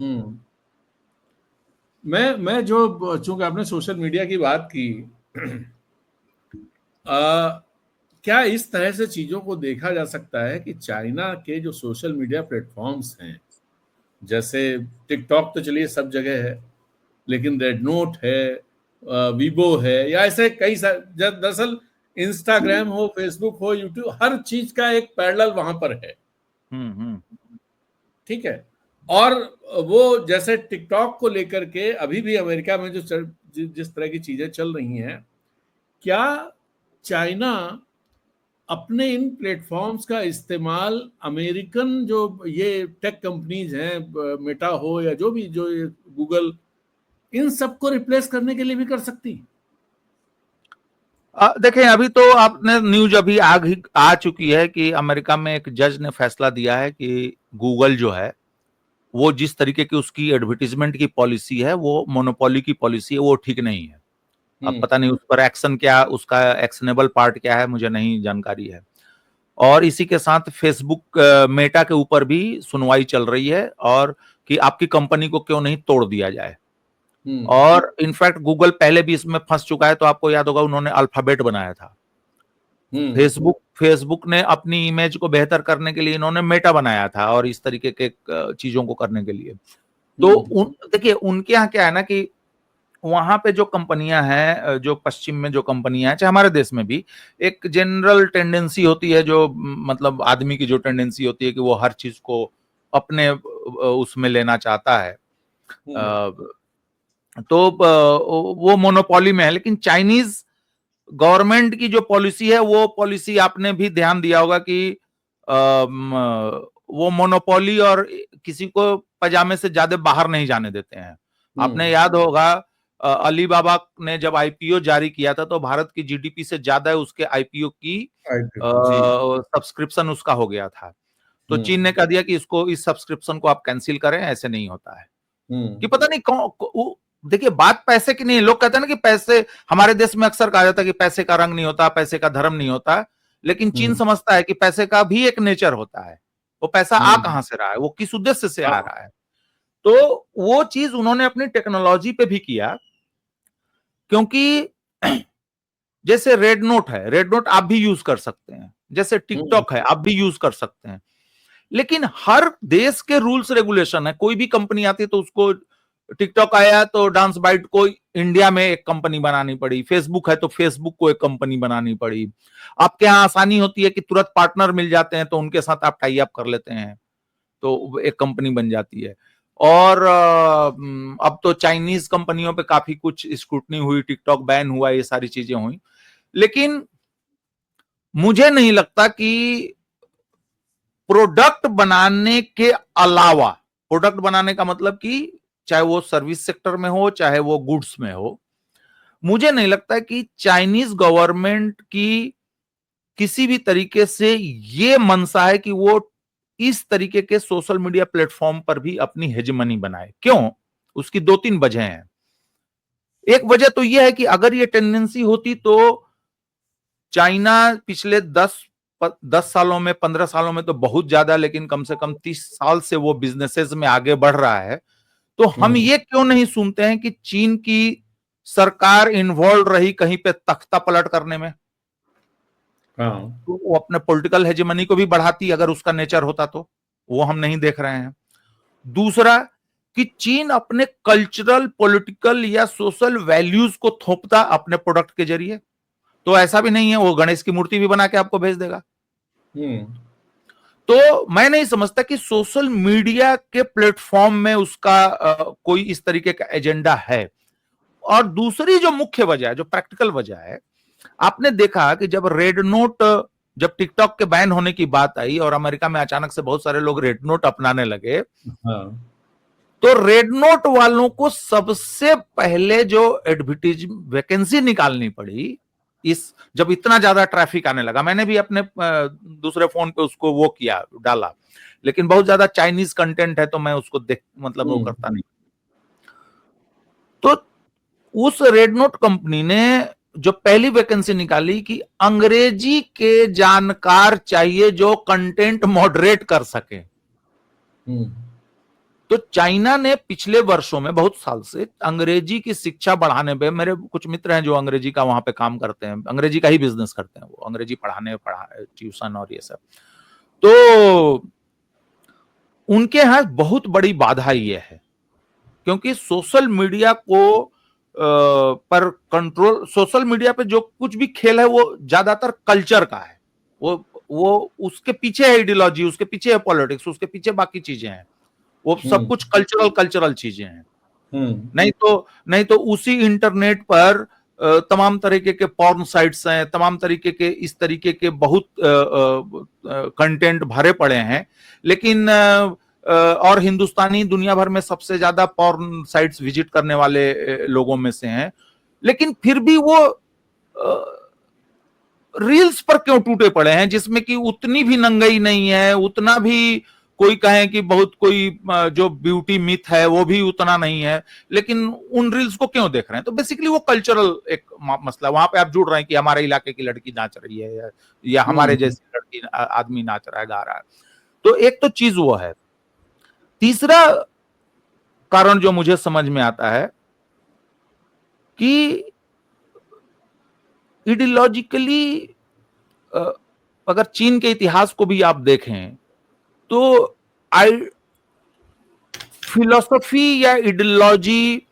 मैं जो, चूंकि आपने सोशल मीडिया की बात की, क्या इस तरह से चीजों को देखा जा सकता है कि चाइना के जो सोशल मीडिया प्लेटफॉर्म्स हैं, जैसे टिकटॉक तो चलिए सब जगह है, लेकिन रेड नोट है, वीबो है, या ऐसे कई सारे, दरअसल इंस्टाग्राम हो, फेसबुक हो, यूट्यूब, हर चीज का एक पैरेलल वहां पर है। ठीक है। और वो जैसे टिकटॉक को लेकर के अभी भी अमेरिका में जो जिस तरह की चीजें चल रही हैं, क्या चाइना अपने इन प्लेटफॉर्म्स का इस्तेमाल अमेरिकन जो ये टेक कंपनीज हैं, मेटा हो या जो भी, जो गूगल, इन सबको रिप्लेस करने के लिए भी कर सकती? देखें, अभी तो आपने न्यूज अभी आ चुकी है कि अमेरिका में एक जज ने फैसला दिया है कि गूगल जो है वो जिस तरीके की उसकी एडवर्टीजमेंट की पॉलिसी है, वो मोनोपोली की पॉलिसी है, वो ठीक नहीं है। अब पता नहीं उस पर एक्शन क्या, उसका एक्शनेबल पार्ट क्या है, मुझे नहीं जानकारी है। और इसी के साथ फेसबुक मेटा के ऊपर भी सुनवाई चल रही है, और कि आपकी कंपनी को क्यों नहीं तोड़ दिया जाए। और इनफैक्ट गूगल पहले भी इसमें फंस चुका है। तो आपको याद होगा उन्होंने अल्फाबेट बनाया था। फेसबुक ने अपनी इमेज को बेहतर करने के लिए इन्होंने मेटा बनाया था, और इस तरीके के चीजों को करने के लिए। तो देखिए उनके यहाँ क्या है ना कि वहां पे जो कंपनियां हैं, जो पश्चिम में जो कंपनियां हैं, चाहे हमारे देश में भी, एक जनरल टेंडेंसी होती है, जो मतलब आदमी की जो टेंडेंसी होती है कि वो हर चीज को अपने उसमें लेना चाहता है। तो वो मोनोपोली में है। लेकिन चाइनीज गवर्नमेंट की जो पॉलिसी है, वो पॉलिसी आपने भी ध्यान दिया होगा कि वो मोनोपोली और किसी को पजामे से ज्यादा बाहर नहीं जाने देते हैं। आपने याद होगा अलीबाबा ने जब आईपीओ जारी किया था, तो भारत की जीडीपी से ज्यादा उसके आईपीओ की सब्सक्रिप्शन उसका हो गया था। तो चीन ने कह दिया कि इस सब्सक्रिप्शन को आप कैंसिल करें, ऐसे नहीं होता है। कि पता नहीं कौन, देखिए बात पैसे की नहीं है। लोग कहते हैं ना कि पैसे, हमारे देश में अक्सर कहा जाता है कि पैसे का रंग नहीं होता, पैसे का धर्म नहीं होता। लेकिन चीन समझता है कि पैसे का भी एक नेचर होता है। वो पैसा आ कहां से रहा है, वो किस उद्देश्य से आ रहा है। तो वो चीज उन्होंने अपनी टेक्नोलॉजी पे भी किया। क्योंकि जैसे रेड नोट है, रेड नोट आप भी यूज कर सकते हैं, जैसे टिकटॉक है आप भी यूज कर सकते हैं। लेकिन हर देश के रूल्स रेगुलेशन है। कोई भी कंपनी आती है तो उसको, टिकटॉक आया तो डांस बाइट को इंडिया में एक कंपनी बनानी पड़ी, फेसबुक है तो फेसबुक को एक कंपनी बनानी पड़ी। आपके यहाँ आसानी होती है कि तुरंत पार्टनर मिल जाते हैं, तो उनके साथ आप टाई अप कर लेते हैं, तो एक कंपनी बन जाती है। और अब तो चाइनीज कंपनियों पे काफी कुछ स्क्रूटनी हुई, टिकटॉक बैन हुआ, ये सारी चीजें हुई। लेकिन मुझे नहीं लगता कि प्रोडक्ट बनाने के अलावा, प्रोडक्ट बनाने का मतलब कि चाहे वो सर्विस सेक्टर में हो, चाहे वो गुड्स में हो, मुझे नहीं लगता कि चाइनीज गवर्नमेंट की किसी भी तरीके से ये मंशा है कि वो इस तरीके के सोशल मीडिया प्लेटफॉर्म पर भी अपनी हेजेमनी बनाए। क्यों? उसकी 2-3 वजह हैं। एक वजह तो यह है कि अगर ये टेंडेंसी होती तो चाइना पिछले 10 सालों में, 15 सालों में तो बहुत ज्यादा, लेकिन कम से कम 30 साल से वो बिजनेसेस में आगे बढ़ रहा है। तो हम ये क्यों नहीं सुनते हैं कि चीन की सरकार इन्वॉल्व रही कहीं पे तख्ता पलट करने में? तो वो अपने पॉलिटिकल हेजेमनी को भी बढ़ाती अगर उसका नेचर होता तो। वो हम नहीं देख रहे हैं। दूसरा कि चीन अपने कल्चरल, पॉलिटिकल या सोशल वैल्यूज को थोपता अपने प्रोडक्ट के जरिए। तो ऐसा भी नहीं है वो गणेश की मूर्ति भी बना के आपको भेज देगा। तो मैं नहीं समझता कि सोशल मीडिया के प्लेटफॉर्म में उसका कोई इस तरीके का एजेंडा है। और दूसरी जो मुख्य वजह है, जो प्रैक्टिकल वजह है, आपने देखा कि जब टिकटॉक के बैन होने की बात आई और अमेरिका में अचानक से बहुत सारे लोग रेड नोट अपनाने लगे, तो रेड नोट वालों को सबसे पहले जो एडवर्टीज वैकेंसी निकालनी पड़ी, जब इतना ज्यादा ट्रैफिक आने लगा। मैंने भी अपने दूसरे फोन पे उसको वो किया, डाला, लेकिन बहुत ज्यादा चाइनीज कंटेंट है तो मैं उसको वो करता नहीं। तो उस रेड नोट कंपनी ने जो पहली वैकेंसी निकाली कि अंग्रेजी के जानकार चाहिए जो कंटेंट मॉडरेट कर सके। तो चाइना ने पिछले वर्षों में बहुत साल से अंग्रेजी की शिक्षा बढ़ाने पे, मेरे कुछ मित्र हैं जो अंग्रेजी का वहां पे काम करते हैं, अंग्रेजी का ही बिजनेस करते हैं, वो अंग्रेजी ट्यूशन और ये सब, तो उनके यहां बहुत बड़ी बाधा ये है क्योंकि सोशल मीडिया को पर कंट्रोल, सोशल मीडिया पे जो कुछ भी खेल है वो ज्यादातर कल्चर का है, वो उसके पीछे है आइडियोलॉजी, उसके पीछे है पॉलिटिक्स, उसके पीछे बाकी चीजें हैं, वो सब कुछ कल्चरल चीजें हैं। नहीं तो उसी इंटरनेट पर तमाम तरीके के पॉर्न साइट्स हैं, तमाम तरीके के इस तरीके के बहुत कंटेंट भरे पड़े हैं, लेकिन और हिंदुस्तानी दुनिया भर में सबसे ज्यादा पॉर्न साइट्स विजिट करने वाले लोगों में से हैं, लेकिन फिर भी वो रील्स पर क्यों टूटे पड़े हैं जिसमें कि उतनी भी नंगाई नहीं है, उतना भी कोई कहे कि बहुत कोई जो ब्यूटी मिथ है वो भी उतना नहीं है, लेकिन उन रील्स को क्यों देख रहे हैं? तो बेसिकली वो कल्चरल एक मसला, वहां पे आप जुड़ रहे हैं कि हमारे इलाके की लड़की नाच रही है या हमारे जैसी लड़की आदमी नाच रहा है, गा रहा है। तो एक तो चीज वो है। तीसरा कारण जो मुझे समझ में आता है कि आइडियोलॉजिकली अगर चीन के इतिहास को भी आप देखें तो फिलॉसफी या आइडियोलॉजी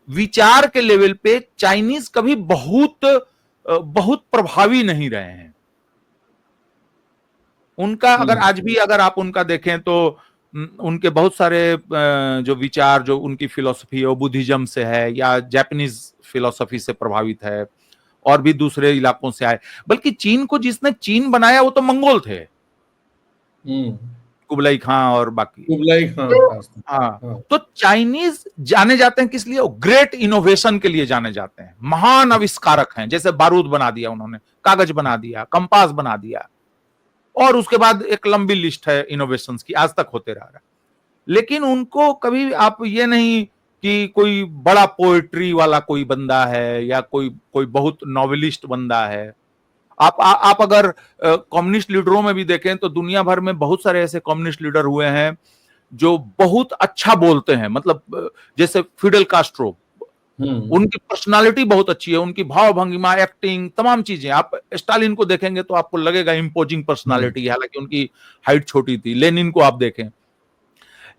विचार के लेवल पे चाइनीज कभी बहुत प्रभावी नहीं रहे हैं। उनका अगर आज भी अगर आप उनका देखें तो उनके बहुत सारे जो विचार, जो उनकी फिलॉसफी है वो बुद्धिज्म से है या जापानीज फिलॉसफी से प्रभावित है और भी दूसरे इलाकों से आए। बल्कि चीन को जिसने चीन बनाया वो तो मंगोल थे, कुबलाई खां और बाकी कुबलाई खां। हाँ, तो चाइनीज जाने जाते हैं किस लिए? ग्रेट इनोवेशन के लिए जाने जाते हैं, महान आविष्कारक हैं। जैसे बारूद बना दिया उन्होंने, कागज बना दिया, कंपास बना दिया, और उसके बाद एक लंबी लिस्ट है इनोवेशंस की, आज तक होते रह रहा। लेकिन उनको कभी आप ये नहीं कि कोई बड़ा पोएट्री वाला कोई बंदा है या कोई बहुत नॉवेलिस्ट बंदा है। आप अगर कम्युनिस्ट लीडरों में भी देखें तो दुनिया भर में बहुत सारे ऐसे कम्युनिस्ट लीडर हुए हैं जो बहुत अच्छा बोलते हैं, मतलब जैसे फिडेल कास्ट्रो, उनकी पर्सनालिटी बहुत अच्छी है, उनकी भाव भंगिमा, एक्टिंग, तमाम चीजें। आप स्टालिन को देखेंगे तो आपको लगेगा इम्पोजिंग पर्सनालिटी, हालांकि उनकी हाइट छोटी थी। लेनिन को आप देखें,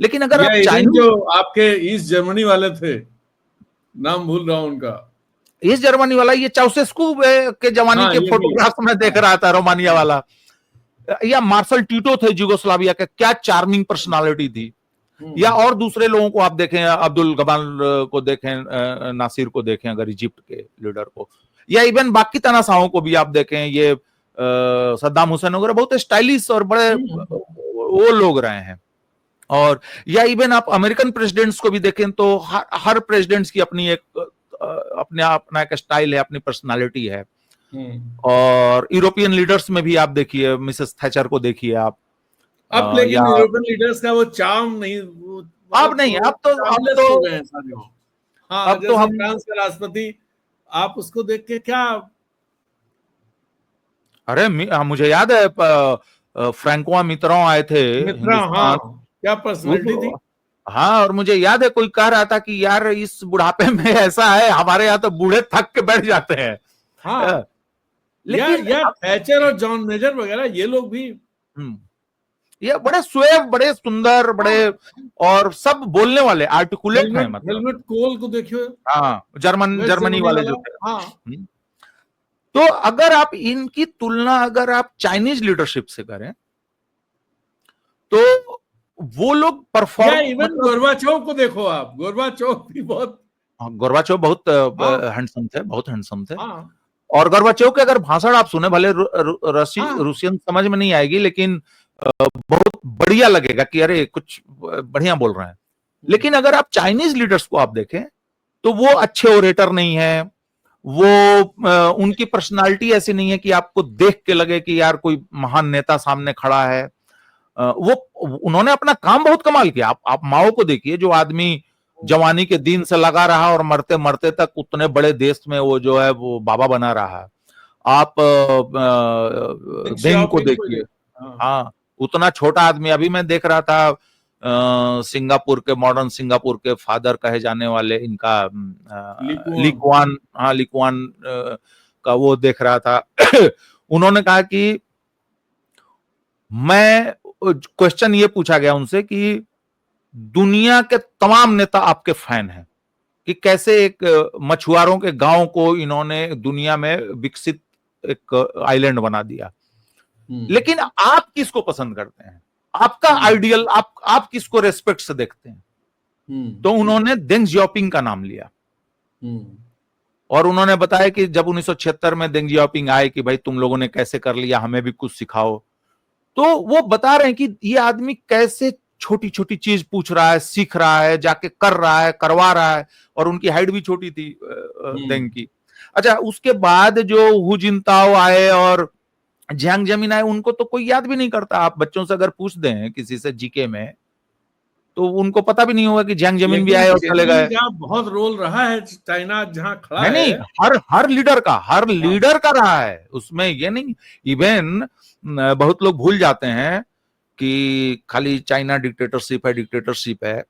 लेकिन अगर आप जो आपके ईस्ट जर्मनी वाले थे, नाम भूल रहा हूं उनका, ईस्ट जर्मनी वाला, ये चाउसेस्कू के जमाने के फोटोग्राफ में देख रहा था, रोमानिया वाला, या मार्शल टीटो थे यूगोस्लाविया का, क्या चार्मिंग पर्सनालिटी थी। या और दूसरे लोगों को आप देखें, अब्दुल गबाल को देखें, नासिर को देखें अगर इजिप्ट के लीडर को, या इवन बाकी तनाशाहों को भी आप देखें, ये सद्दाम हुसैन वगैरह बहुत स्टाइलिश और बड़े वो लोग रहे हैं। और या इवन आप अमेरिकन प्रेसिडेंट्स को भी देखें तो हर प्रेसिडेंट्स की अपनी एक अपना एक स्टाइल है, अपनी पर्सनालिटी है। और यूरोपियन लीडर्स में भी आप देखिए, मिसेस थैचर को देखिए आप। अब लेकिन यूरोपियन लीडर्स का वो चार्म नहीं, अब नहीं, अब तो हाँ, अब तो हम फ्रांस का राष्ट्रपति, आप उसको देख के क्या, अरे मुझे याद है फ्रैंकोआ मित्रों आए थे, हाँ, क्या पर्सनालिटी थी। हाँ, और मुझे याद है कोई कह रहा था कि यार इस बुढ़ापे में ऐसा है, हमारे यहाँ तो बूढ़े थक के बैठ जाते हैं। हाँ, लेकिन या थैचर और जॉन मेजर वगैरह ये लोग भी ये बड़े स्वेव, बड़े सुंदर, बड़े और सब बोलने वाले, आर्टिकुलेट हैं। मतलब हेलमेट कोल को देखिए, हाँ, जर्मनी वाले जो थे। हाँ। तो अगर आप इनकी तुलना अगर आप चाइनीज लीडरशिप से करें तो वो लोग परफॉर्म, इवन गोर्बाचोव को देखो आप, गोर्बाचोव भी बहुत, गोर्बाचोव बहुत हैंडसम थे, बहुत हैंडसम थे। और गोर्बाचोव के अगर भाषण आप सुने, भले रूसियन समझ में नहीं आएगी, लेकिन बहुत बढ़िया लगेगा कि अरे कुछ बढ़िया बोल रहे हैं। लेकिन अगर आप चाइनीज लीडर्स को आप देखें तो वो अच्छे ओरेटर नहीं है, वो उनकी पर्सनालिटी ऐसी नहीं है कि आपको देख के लगे कि यार कोई महान नेता सामने खड़ा है। वो उन्होंने अपना काम बहुत कमाल किया। आप माओ को देखिए, जो आदमी जवानी के दिन से लगा रहा और मरते मरते तक उतने बड़े देश में वो जो है वो बाबा बना रहा। आप देंग को देखिए, हाँ, उतना छोटा आदमी। अभी मैं देख रहा था सिंगापुर के, मॉडर्न सिंगापुर के फादर कहे जाने वाले इनका ली कुआन, हाँ ली कुआन का वो देख रहा था। उन्होंने कहा कि क्वेश्चन ये पूछा गया उनसे कि दुनिया के तमाम नेता आपके फैन हैं कि कैसे एक मछुआरों के गांव को इन्होंने दुनिया में विकसित एक आइलैंड बना दिया, लेकिन आप किसको पसंद करते हैं, आपका आइडियल, आप किसको रेस्पेक्ट से देखते हैं? तो उन्होंने देंग जियाओपिंग का नाम लिया और उन्होंने बताया कि जब 1976 में देंग जियाओपिंग आए कि भाई तुम लोगों ने कैसे कर लिया, हमें भी कुछ सिखाओ। तो वो बता रहे हैं कि ये आदमी कैसे छोटी छोटी चीज पूछ रहा है, सीख रहा है, जाके कर रहा है, करवा रहा है, और उनकी हाइट भी छोटी थी देंग की। अच्छा, उसके बाद जो हु जिनताओ आए और जियांग जेमिन आए, उनको तो कोई याद भी नहीं करता। आप बच्चों से अगर पूछ दें किसी से जीके में, तो उनको पता भी नहीं होगा कि जियांग जेमिन भी आए और चले गए। बहुत रोल रहा है चाइना जहां खड़ा है। नहीं, हर लीडर का रहा है उसमें, ये नहीं। इवन बहुत लोग भूल जाते हैं कि खाली चाइना डिक्टेटरशिप है।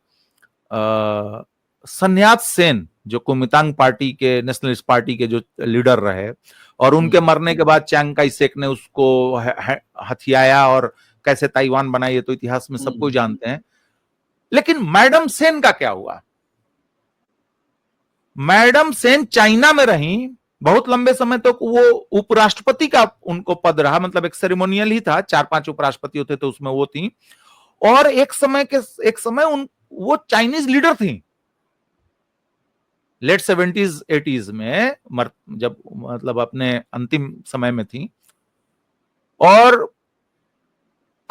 सन्यात सेन जो कुमितांग पार्टी के, नेशनलिस्ट पार्टी के जो लीडर रहे, और उनके मरने के बाद चांग काई शेक ने उसको हथियाया और कैसे ताइवान बनाई, तो इतिहास में सब कोई जानते हैं। लेकिन मैडम सेन का क्या हुआ? मैडम सेन चाइना में रही बहुत लंबे समय तक, तो वो उपराष्ट्रपति का उनको पद रहा, मतलब एक सेरेमोनियल ही था, 4-5 उपराष्ट्रपति होते तो उसमें वो थी। और एक समय वो चाइनीज लीडर थी लेट 70s 80s में, जब मतलब अपने अंतिम समय में थी। और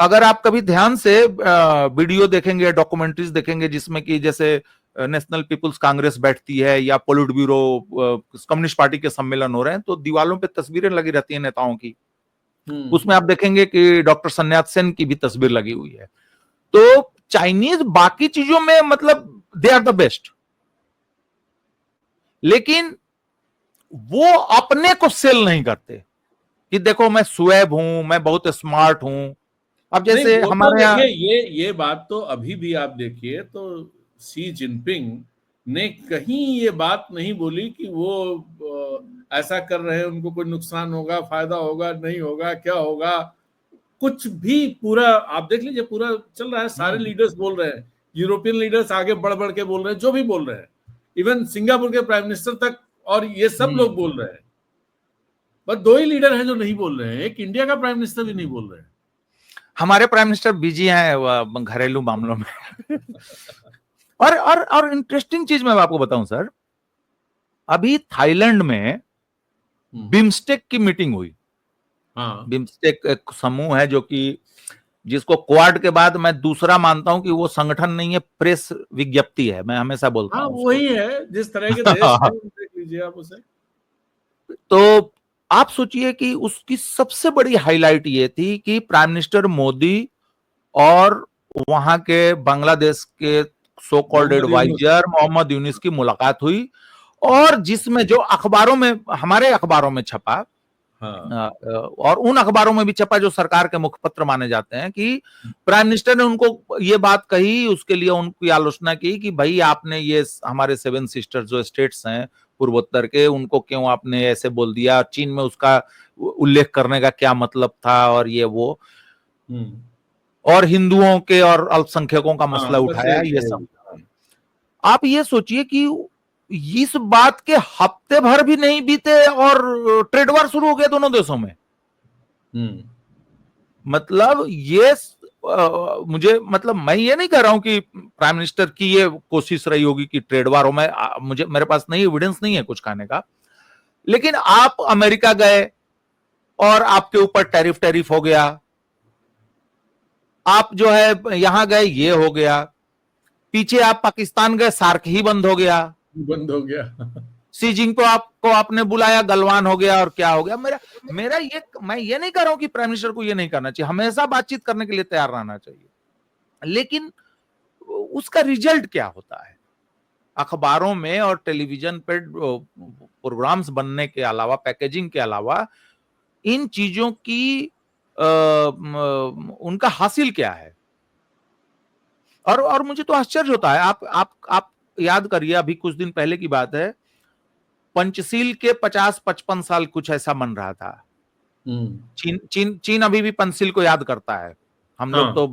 अगर आप कभी ध्यान से वीडियो देखेंगे, डॉक्यूमेंट्रीज देखेंगे, जिसमें कि जैसे नेशनल पीपुल्स कांग्रेस बैठती है या पोलिट ब्यूरो, कम्युनिस्ट पार्टी के सम्मेलन हो रहे हैं, तो दीवालों पे तस्वीरें लगी रहती हैं नेताओं की। उसमें आप देखेंगे कि डॉक्टर सन्यात सेन की भी तस्वीर लगी हुई है। तो चाइनीज बाकी चीजों में मतलब दे आर द बेस्ट, लेकिन वो अपने को सेल नहीं करते कि देखो मैं स्वेब हूं, मैं बहुत स्मार्ट हूं। अब जैसे हमारे यहाँ ये बात तो अभी भी आप देखिए तो शी जिनपिंग ने कहीं ये बात नहीं बोली कि वो ऐसा कर रहे हैं, उनको कोई नुकसान होगा, फायदा होगा, नहीं होगा, क्या होगा, कुछ भी। पूरा आप देख लीजिए, पूरा चल रहा है, सारे लीडर्स बोल रहे हैं, यूरोपियन लीडर्स आगे बढ़ बढ़ के बोल रहे हैं, जो भी बोल रहे हैं, इवन सिंगापुर के प्राइम मिनिस्टर तक, और ये सब लोग बोल रहे हैं। बस 2 ही लीडर हैं जो नहीं बोल रहे हैं, एक इंडिया का प्राइम मिनिस्टर भी नहीं बोल रहे हैं। हमारे प्राइम मिनिस्टर बिजी हैं घरेलू मामलों में। और इंटरेस्टिंग चीज मैं आपको बताऊं सर, अभी थाईलैंड में बिम्स्टेक की मीटिंग हुई। हाँ, बिम्स्टेक एक समूह है जो कि जिसको क्वाड के बाद मैं दूसरा मानता हूं कि वो संगठन नहीं है, प्रेस विज्ञप्ति है, मैं हमेशा बोलता हूं। वही है, जिस तरह के देश हैं, देख लीजिए आप उसे। तो आप सोचिए कि उसकी सबसे बड़ी हाईलाइट ये थी कि प्राइम मिनिस्टर मोदी और वहां के बांग्लादेश के so called adviser Mohammad Yunus की मुलाकात हुई, और जिसमें जो अखबारों में, हमारे अखबारों में छपा, हाँ, और उन अखबारों में भी छपा जो सरकार के मुखपत्र माने जाते हैं, कि प्राइम मिनिस्टर ने उनको ये बात कही, उसके लिए उनकी आलोचना की कि भाई आपने ये हमारे 7 सिस्टर्स जो स्टेट्स हैं पूर्वोत्तर के, उनको क्यों आपने ऐसे बोल दिया, चीन में उसका उल्लेख करने का क्या मतलब था, और ये वो, और हिंदुओं के और अल्पसंख्यकों का मसला उठाया, ये सब। आप ये सोचिए कि इस बात के हफ्ते भर भी नहीं बीते और ट्रेड वार शुरू हो गया दोनों देशों में। मतलब ये मुझे, मतलब मैं ये नहीं कह रहा हूं कि प्राइम मिनिस्टर की ये कोशिश रही होगी कि ट्रेड वार हो, मेरे पास नहीं, एविडेंस नहीं है कुछ कहने का, लेकिन आप अमेरिका गए और आपके ऊपर टैरिफ हो गया, आप जो है यहां गए, ये हो गया, पीछे आप पाकिस्तान गए, सार्क ही बंद हो गया। सी जिनपिंग को आपने बुलाया, गलवान हो गया, और क्या हो गया। मेरा ये, मैं ये नहीं कर रहा हूं कि प्राइम मिनिस्टर को ये नहीं करना चाहिए, हमेशा बातचीत करने के लिए तैयार रहना चाहिए, लेकिन उसका रिजल्ट क्या होता है? अखबारों में और टेलीविजन पे प्रोग्राम्स बनने के अलावा, पैकेजिंग के अलावा, इन चीजों की उनका हासिल क्या है? और मुझे तो आश्चर्य होता है। आप याद करिए, अभी कुछ दिन पहले की बात है, पंचशील के 50-55 साल कुछ ऐसा बन रहा था। चीन अभी भी पंचशील को याद करता है। हम लोग तो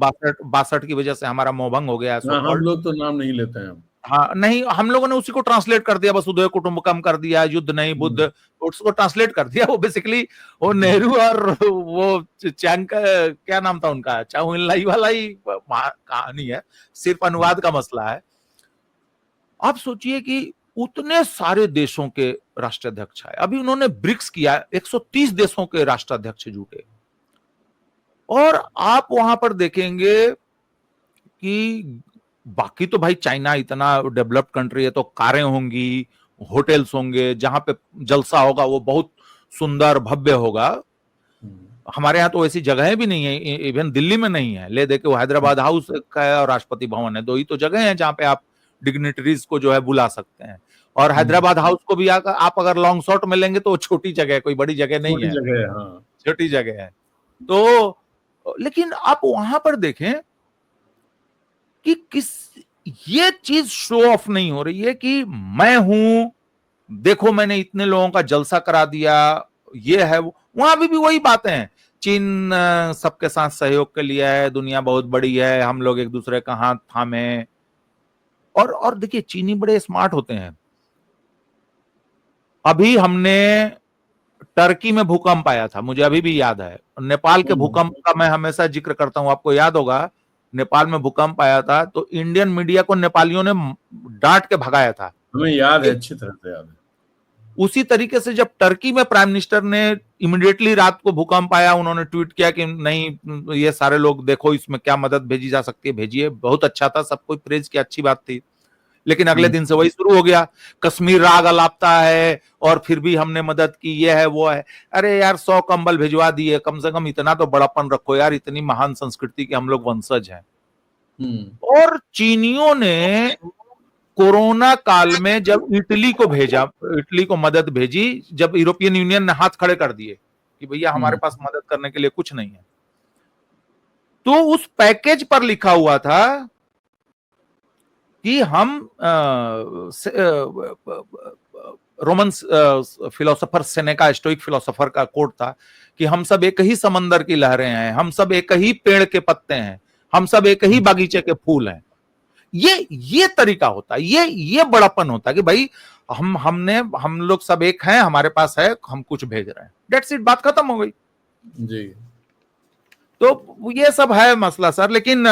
62 की वजह से हमारा मोहभंग हो गया है। हम लोग तो नाम नहीं लेते हैं। हाँ, नहीं, हम लोगों ने उसी को ट्रांसलेट कर दिया, वसुधैव कुटुंबकम कर दिया, युद्ध नहीं बुद्ध, उसको ट्रांसलेट कर दिया। वो बेसिकली वो नेहरू और वो चैंग का क्या नाम था उनका, चाउ इन लाई वाला ही कहानी है, सिर्फ अनुवाद का मसला है। आप सोचिए कि उतने सारे देशों के राष्ट्राध्यक्ष आए, अभी उन्होंने ब्रिक्स किया, 130 देशों के राष्ट्राध्यक्ष जुटे, और आप वहां पर देखेंगे कि बाकी तो भाई चाइना इतना डेवलप्ड कंट्री है, तो कारें होंगी, होटल्स होंगे, जहां पे जलसा होगा वो बहुत सुंदर भव्य होगा। हमारे यहाँ तो ऐसी जगहें भी नहीं है, इवन दिल्ली में नहीं है। ले देखो, हैदराबाद हाउस का है और राष्ट्रपति भवन है, दो ही तो जगह हैं जहां पे आप डिग्निटरीज को जो है बुला सकते हैं। और हैदराबाद हाउस को भी आप अगर लॉन्ग शॉट में लेंगे तो छोटी जगह है, कोई बड़ी जगह नहीं है, छोटी जगह है। तो लेकिन आप वहां पर देखें कि ये चीज शो ऑफ नहीं हो रही है कि मैं हूं, देखो मैंने इतने लोगों का जलसा करा दिया, ये है वो। वहां भी वही बातें हैं, चीन सबके साथ सहयोग के लिए है, दुनिया बहुत बड़ी है, हम लोग एक दूसरे का हाथ थामे। और देखिए, चीनी बड़े स्मार्ट होते हैं। अभी हमने टर्की में भूकंप आया था, मुझे अभी भी याद है। नेपाल के भूकंप का मैं हमेशा जिक्र करता हूं, आपको याद होगा, नेपाल में भूकंप आया था तो इंडियन मीडिया को नेपालियों ने डांट के भगाया था, हमें याद है, अच्छी तरह से याद है। उसी तरीके से जब टर्की में प्राइम मिनिस्टर ने इमीडिएटली रात को भूकंप आया, उन्होंने ट्वीट किया कि नहीं, ये सारे लोग देखो इसमें क्या मदद भेजी जा सकती है, भेजिए। बहुत अच्छा था, सब कोई प्रेज की, अच्छी बात थी। लेकिन अगले दिन से वही शुरू हो गया, कश्मीर राग अलापता है और फिर भी हमने मदद की, ये है वो है। अरे यार, 100 कंबल भिजवा दिए, कम से कम इतना तो बड़ापन रखो यार, इतनी महान संस्कृति के हम लोग वंशज हैं। और चीनियों ने कोरोना काल में जब इटली को भेजा, इटली को मदद भेजी, जब यूरोपियन यूनियन ने हाथ खड़े कर दिए कि भैया हमारे पास मदद करने के लिए कुछ नहीं है, तो उस पैकेज पर लिखा हुआ था कि हम Roman philosopher Seneca, stoic philosopher का कोट था कि हम सब एक ही समंदर की लहरें हैं, हम सब एक ही पेड़ के पत्ते हैं, हम सब एक ही बगीचे के फूल हैं। ये तरीका होता है, ये बड़ापन होता है कि भाई हम लोग सब एक हैं, हमारे पास है, हम कुछ भेज रहे हैं, डेट्स इट, बात खत्म हो गई जी। तो ये सब है मसला सर। लेकिन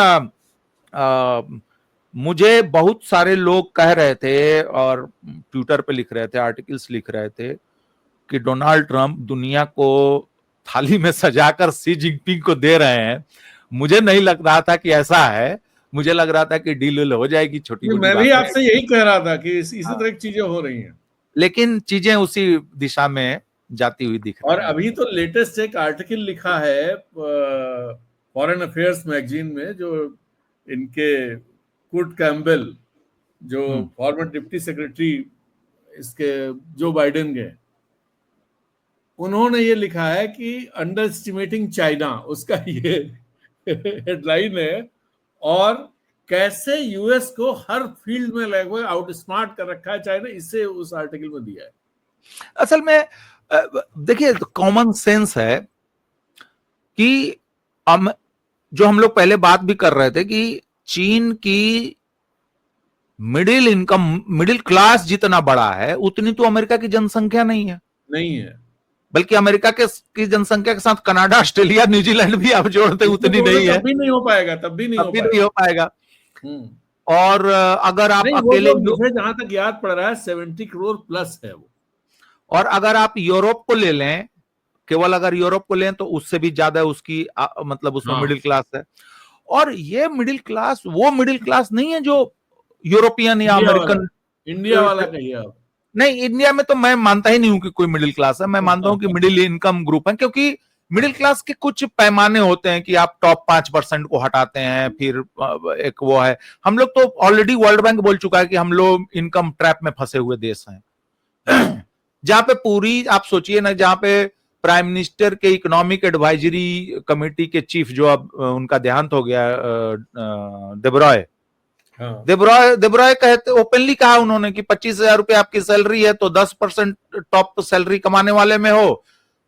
मुझे बहुत सारे लोग कह रहे थे और ट्विटर पे लिख रहे थे, आर्टिकल्स लिख रहे थे कि डोनाल्ड ट्रंप दुनिया को थाली में सजाकर शी जिनपिंग को दे रहे हैं। मुझे नहीं लग रहा था कि ऐसा है, मुझे लग रहा था कि डील हो जाएगी, छोटी। मैं भी आपसे यही कह रहा था कि इसी तरह की चीजें हो रही हैं, लेकिन चीजें उसी दिशा में जाती हुई दिख रही हैं। और अभी तो लेटेस्ट एक आर्टिकल लिखा है फॉरेन अफेयर्स मैगजीन में, जो इनके कुर्ट कैम्बेल, जो फॉर्मर डिप्टी सेक्रेटरी इसके जो बाइडेन के, उन्होंने ये लिखा है कि अंडर एस्टिमेटिंग चाइना, उसका ये हेडलाइन है, और कैसे यूएस को हर फील्ड में लगभग आउटस्मार्ट कर रखा है चाइना, इससे उस आर्टिकल में दिया है। असल में देखिए, कॉमन सेंस है कि जो हम लोग पहले बात भी कर रहे थे कि चीन की मिडिल क्लास जितना बड़ा है, उतनी तो अमेरिका की जनसंख्या नहीं है। बल्कि अमेरिका की जनसंख्या के साथ कनाडा, ऑस्ट्रेलिया, न्यूजीलैंड भी आप जोड़ते उतनी नहीं है। तब भी नहीं हो पाएगा। और अगर आप अकेले, मुझे जहां तक याद पड़ रहा है 70 करोड़ प्लस है वो। और अगर आप यूरोप को ले लें, केवल अगर यूरोप को लें तो उससे भी ज्यादा उसकी मतलब उसमें मिडिल क्लास है। और ये मिडिल क्लास वो मिडिल क्लास नहीं है जो यूरोपियन या अमेरिकन, इंडिया वाला कहिए आप। नहीं, इंडिया में तो मैं मानता ही नहीं हूं कि कोई मिडिल क्लास है। मैं मानता हूं कि मिडिल इनकम ग्रुप है, क्योंकि मिडिल क्लास के कुछ पैमाने होते हैं कि आप टॉप 5% को हटाते हैं, फिर एक वो है। हम लोग तो ऑलरेडी वर्ल्ड बैंक बोल चुका है कि हम लोग इनकम ट्रैप में फंसे हुए देश हैं। जहां पे पूरी आप सोचिए ना, जहां पे प्राइम मिनिस्टर के इकोनॉमिक एडवाइजरी कमेटी के चीफ, जो अब उनका देहांत हो गया, देब्रॉय, हाँ। देब्रॉय कहते, ओपनली कहा उन्होंने कि 25,000 रुपए आपकी सैलरी है तो 10% टॉप सैलरी कमाने वाले में हो,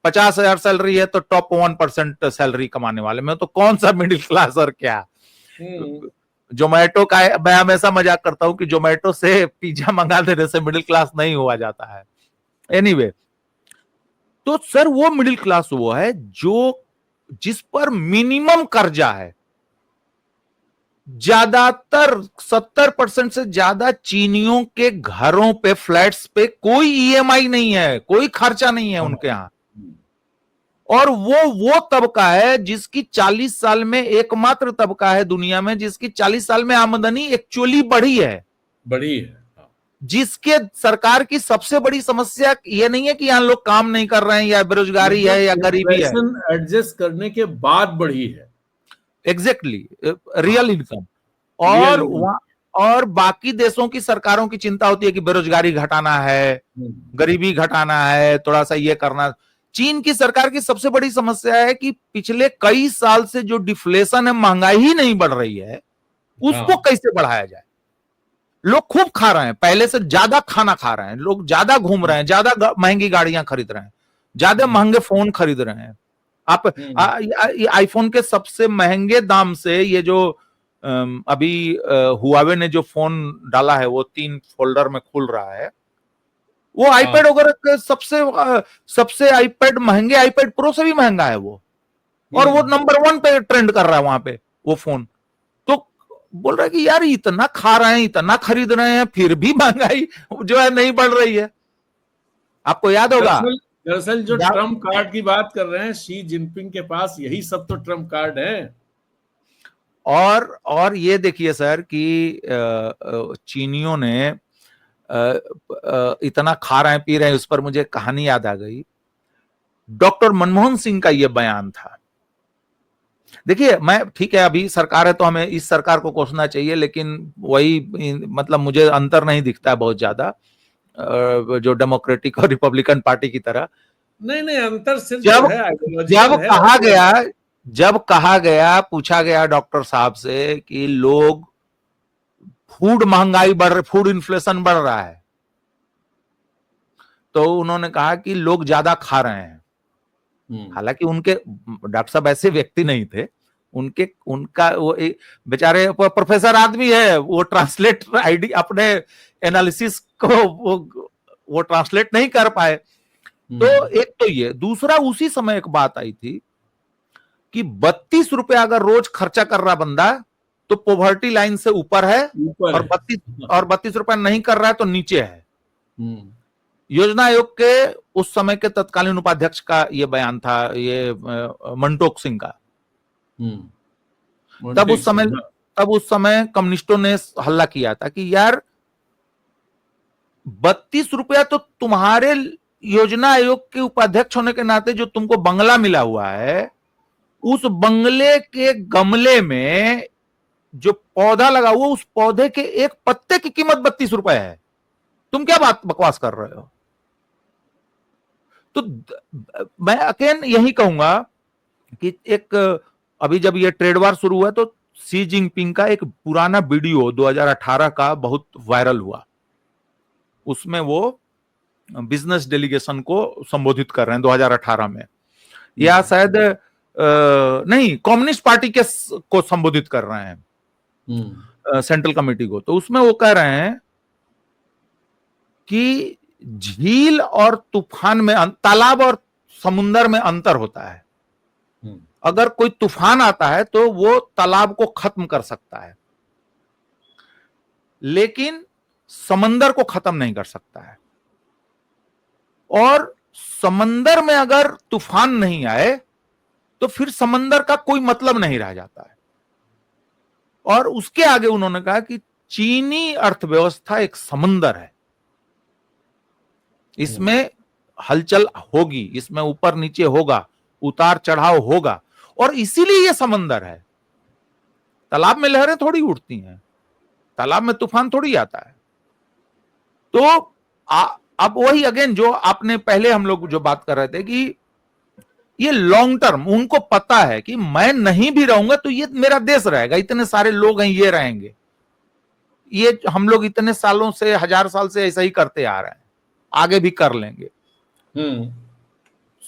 50,000 सैलरी है तो टॉप 1% सैलरी कमाने वाले में हो। तो कौन सा मिडिल क्लास और क्या। जोमेटो का मैं हमेशा मजाक करता हूं कि जोमेटो से पिज्जा मंगा देने से मिडिल क्लास नहीं हुआ जाता है। एनीवे, तो सर वो मिडिल क्लास वो है जो जिस पर मिनिमम कर्जा है। ज्यादातर 70% से ज्यादा चीनियों के घरों पे, फ्लैट्स पे कोई ईएमआई नहीं है, कोई खर्चा नहीं है उनके यहां। और वो तबका है जिसकी 40 साल में, एकमात्र तबका है दुनिया में जिसकी 40 साल में आमदनी एक्चुअली बढ़ी है, जिसके सरकार की सबसे बड़ी समस्या ये नहीं है कि यहां लोग काम नहीं कर रहे हैं या बेरोजगारी है या गरीबी है, एडजस्ट करने के बाद बढ़ी है। Exactly, real income. और बाकी देशों की सरकारों की चिंता होती है कि बेरोजगारी घटाना है, गरीबी घटाना है, थोड़ा सा ये करना। चीन की सरकार की सबसे बड़ी समस्या है कि पिछले कई साल से जो डिफ्लेशन है, महंगाई ही नहीं बढ़ रही है, उसको कैसे बढ़ाया जाए। लोग खूब खा रहे हैं, पहले से ज्यादा खाना खा रहे हैं, लोग ज्यादा घूम रहे हैं, ज्यादा महंगी गाड़ियां खरीद रहे हैं, ज्यादा महंगे फोन खरीद रहे हैं। आप आईफोन के सबसे महंगे दाम से, ये जो अभी हुआवे ने जो फोन डाला है वो 3 फोल्डर में खुल रहा है, वो आईपैड वगैरह के सबसे आईपैड, महंगे आईपैड प्रो से भी महंगा है वो, और वो नंबर 1 पे ट्रेंड कर रहा है वहां पे वो फोन। तो बोल रहा है कि यार इतना खा रहे हैं, इतना खरीद रहे हैं, फिर भी महंगाई जो है नहीं बढ़ रही है। आपको याद होगा, दरअसल जो ट्रम्प कार्ड की बात कर रहे हैं, शी जिनपिंग के पास यही सब तो ट्रम्प कार्ड है। और ये देखिए सर कि चीनियों ने इतना खा रहे हैं, पी रहे हैं, उस पर मुझे कहानी याद आ गई। डॉक्टर मनमोहन सिंह का यह बयान था। देखिए, मैं ठीक है अभी सरकार है तो हमें इस सरकार को कोसना चाहिए, लेकिन वही मतलब मुझे अंतर नहीं दिखता है बहुत ज्यादा जो डेमोक्रेटिक और रिपब्लिकन पार्टी की तरह। नहीं अंतर सिर्फ जब कहा गया, पूछा गया डॉक्टर साहब से कि लोग फूड महंगाई बढ़ रही, फूड इन्फ्लेशन बढ़ रहा है, तो उन्होंने कहा कि लोग ज्यादा खा रहे हैं। हालांकि उनके डॉक्टर साहब ऐसे व्यक्ति नहीं थे, उनका वो बेचारे प्रोफेसर आदमी है, वो ट्रांसलेट आईडी अपने एनालिसिस को वो ट्रांसलेट नहीं कर पाए। तो एक तो ये, दूसरा उसी समय एक बात आई थी कि 32 रुपए अगर रोज खर्चा कर रहा बंदा तो पॉवर्टी लाइन से ऊपर है, और 32 रुपए नहीं कर रहा है तो नीचे है। योजना आयोग के उस समय के तत्कालीन उपाध्यक्ष का यह बयान था, ये मंटोक सिंह का। तब उस समय कम्युनिस्टों ने हल्ला किया था कि यार 32 रुपया तो तुम्हारे योजना आयोग के उपाध्यक्ष होने के नाते जो तुमको बंगला मिला हुआ है, उस बंगले के गमले में जो पौधा लगा हुआ, उस पौधे के एक पत्ते की कीमत 32 रुपए है। तुम क्या बात बकवास कर रहे हो। तो मैं अकेन यही कहूंगा कि एक अभी जब ये ट्रेड वार शुरू हुआ तो शी जिनपिंग का एक पुराना वीडियो 2018 का बहुत वायरल हुआ। उसमें वो बिजनेस डेलीगेशन को संबोधित कर रहे हैं 2018 में, या शायद नहीं, कम्युनिस्ट पार्टी के को संबोधित कर रहे हैं, सेंट्रल कमेटी को। तो उसमें वो कह रहे हैं कि झील और तूफान में, तालाब और समुंदर में अंतर होता है। अगर कोई तूफान आता है तो वो तालाब को खत्म कर सकता है, लेकिन समंदर को खत्म नहीं कर सकता है। और समंदर में अगर तूफान नहीं आए तो फिर समंदर का कोई मतलब नहीं रह जाता है। और उसके आगे उन्होंने कहा कि चीनी अर्थव्यवस्था एक समंदर है, इसमें हलचल होगी, इसमें ऊपर नीचे होगा, उतार चढ़ाव होगा, और इसीलिए ये समंदर है। तालाब में लहरें थोड़ी उठती हैं, तालाब में तूफान थोड़ी आता है। तो अब वही अगेन जो आपने पहले हम लोग जो बात कर रहे थे कि ये लॉन्ग टर्म, उनको पता है कि मैं नहीं भी रहूंगा तो ये मेरा देश रहेगा, इतने सारे लोग हैं ये रहेंगे, ये हम लोग इतने सालों से, 1000 साल से ऐसा ही करते आ रहे हैं, आगे भी कर लेंगे।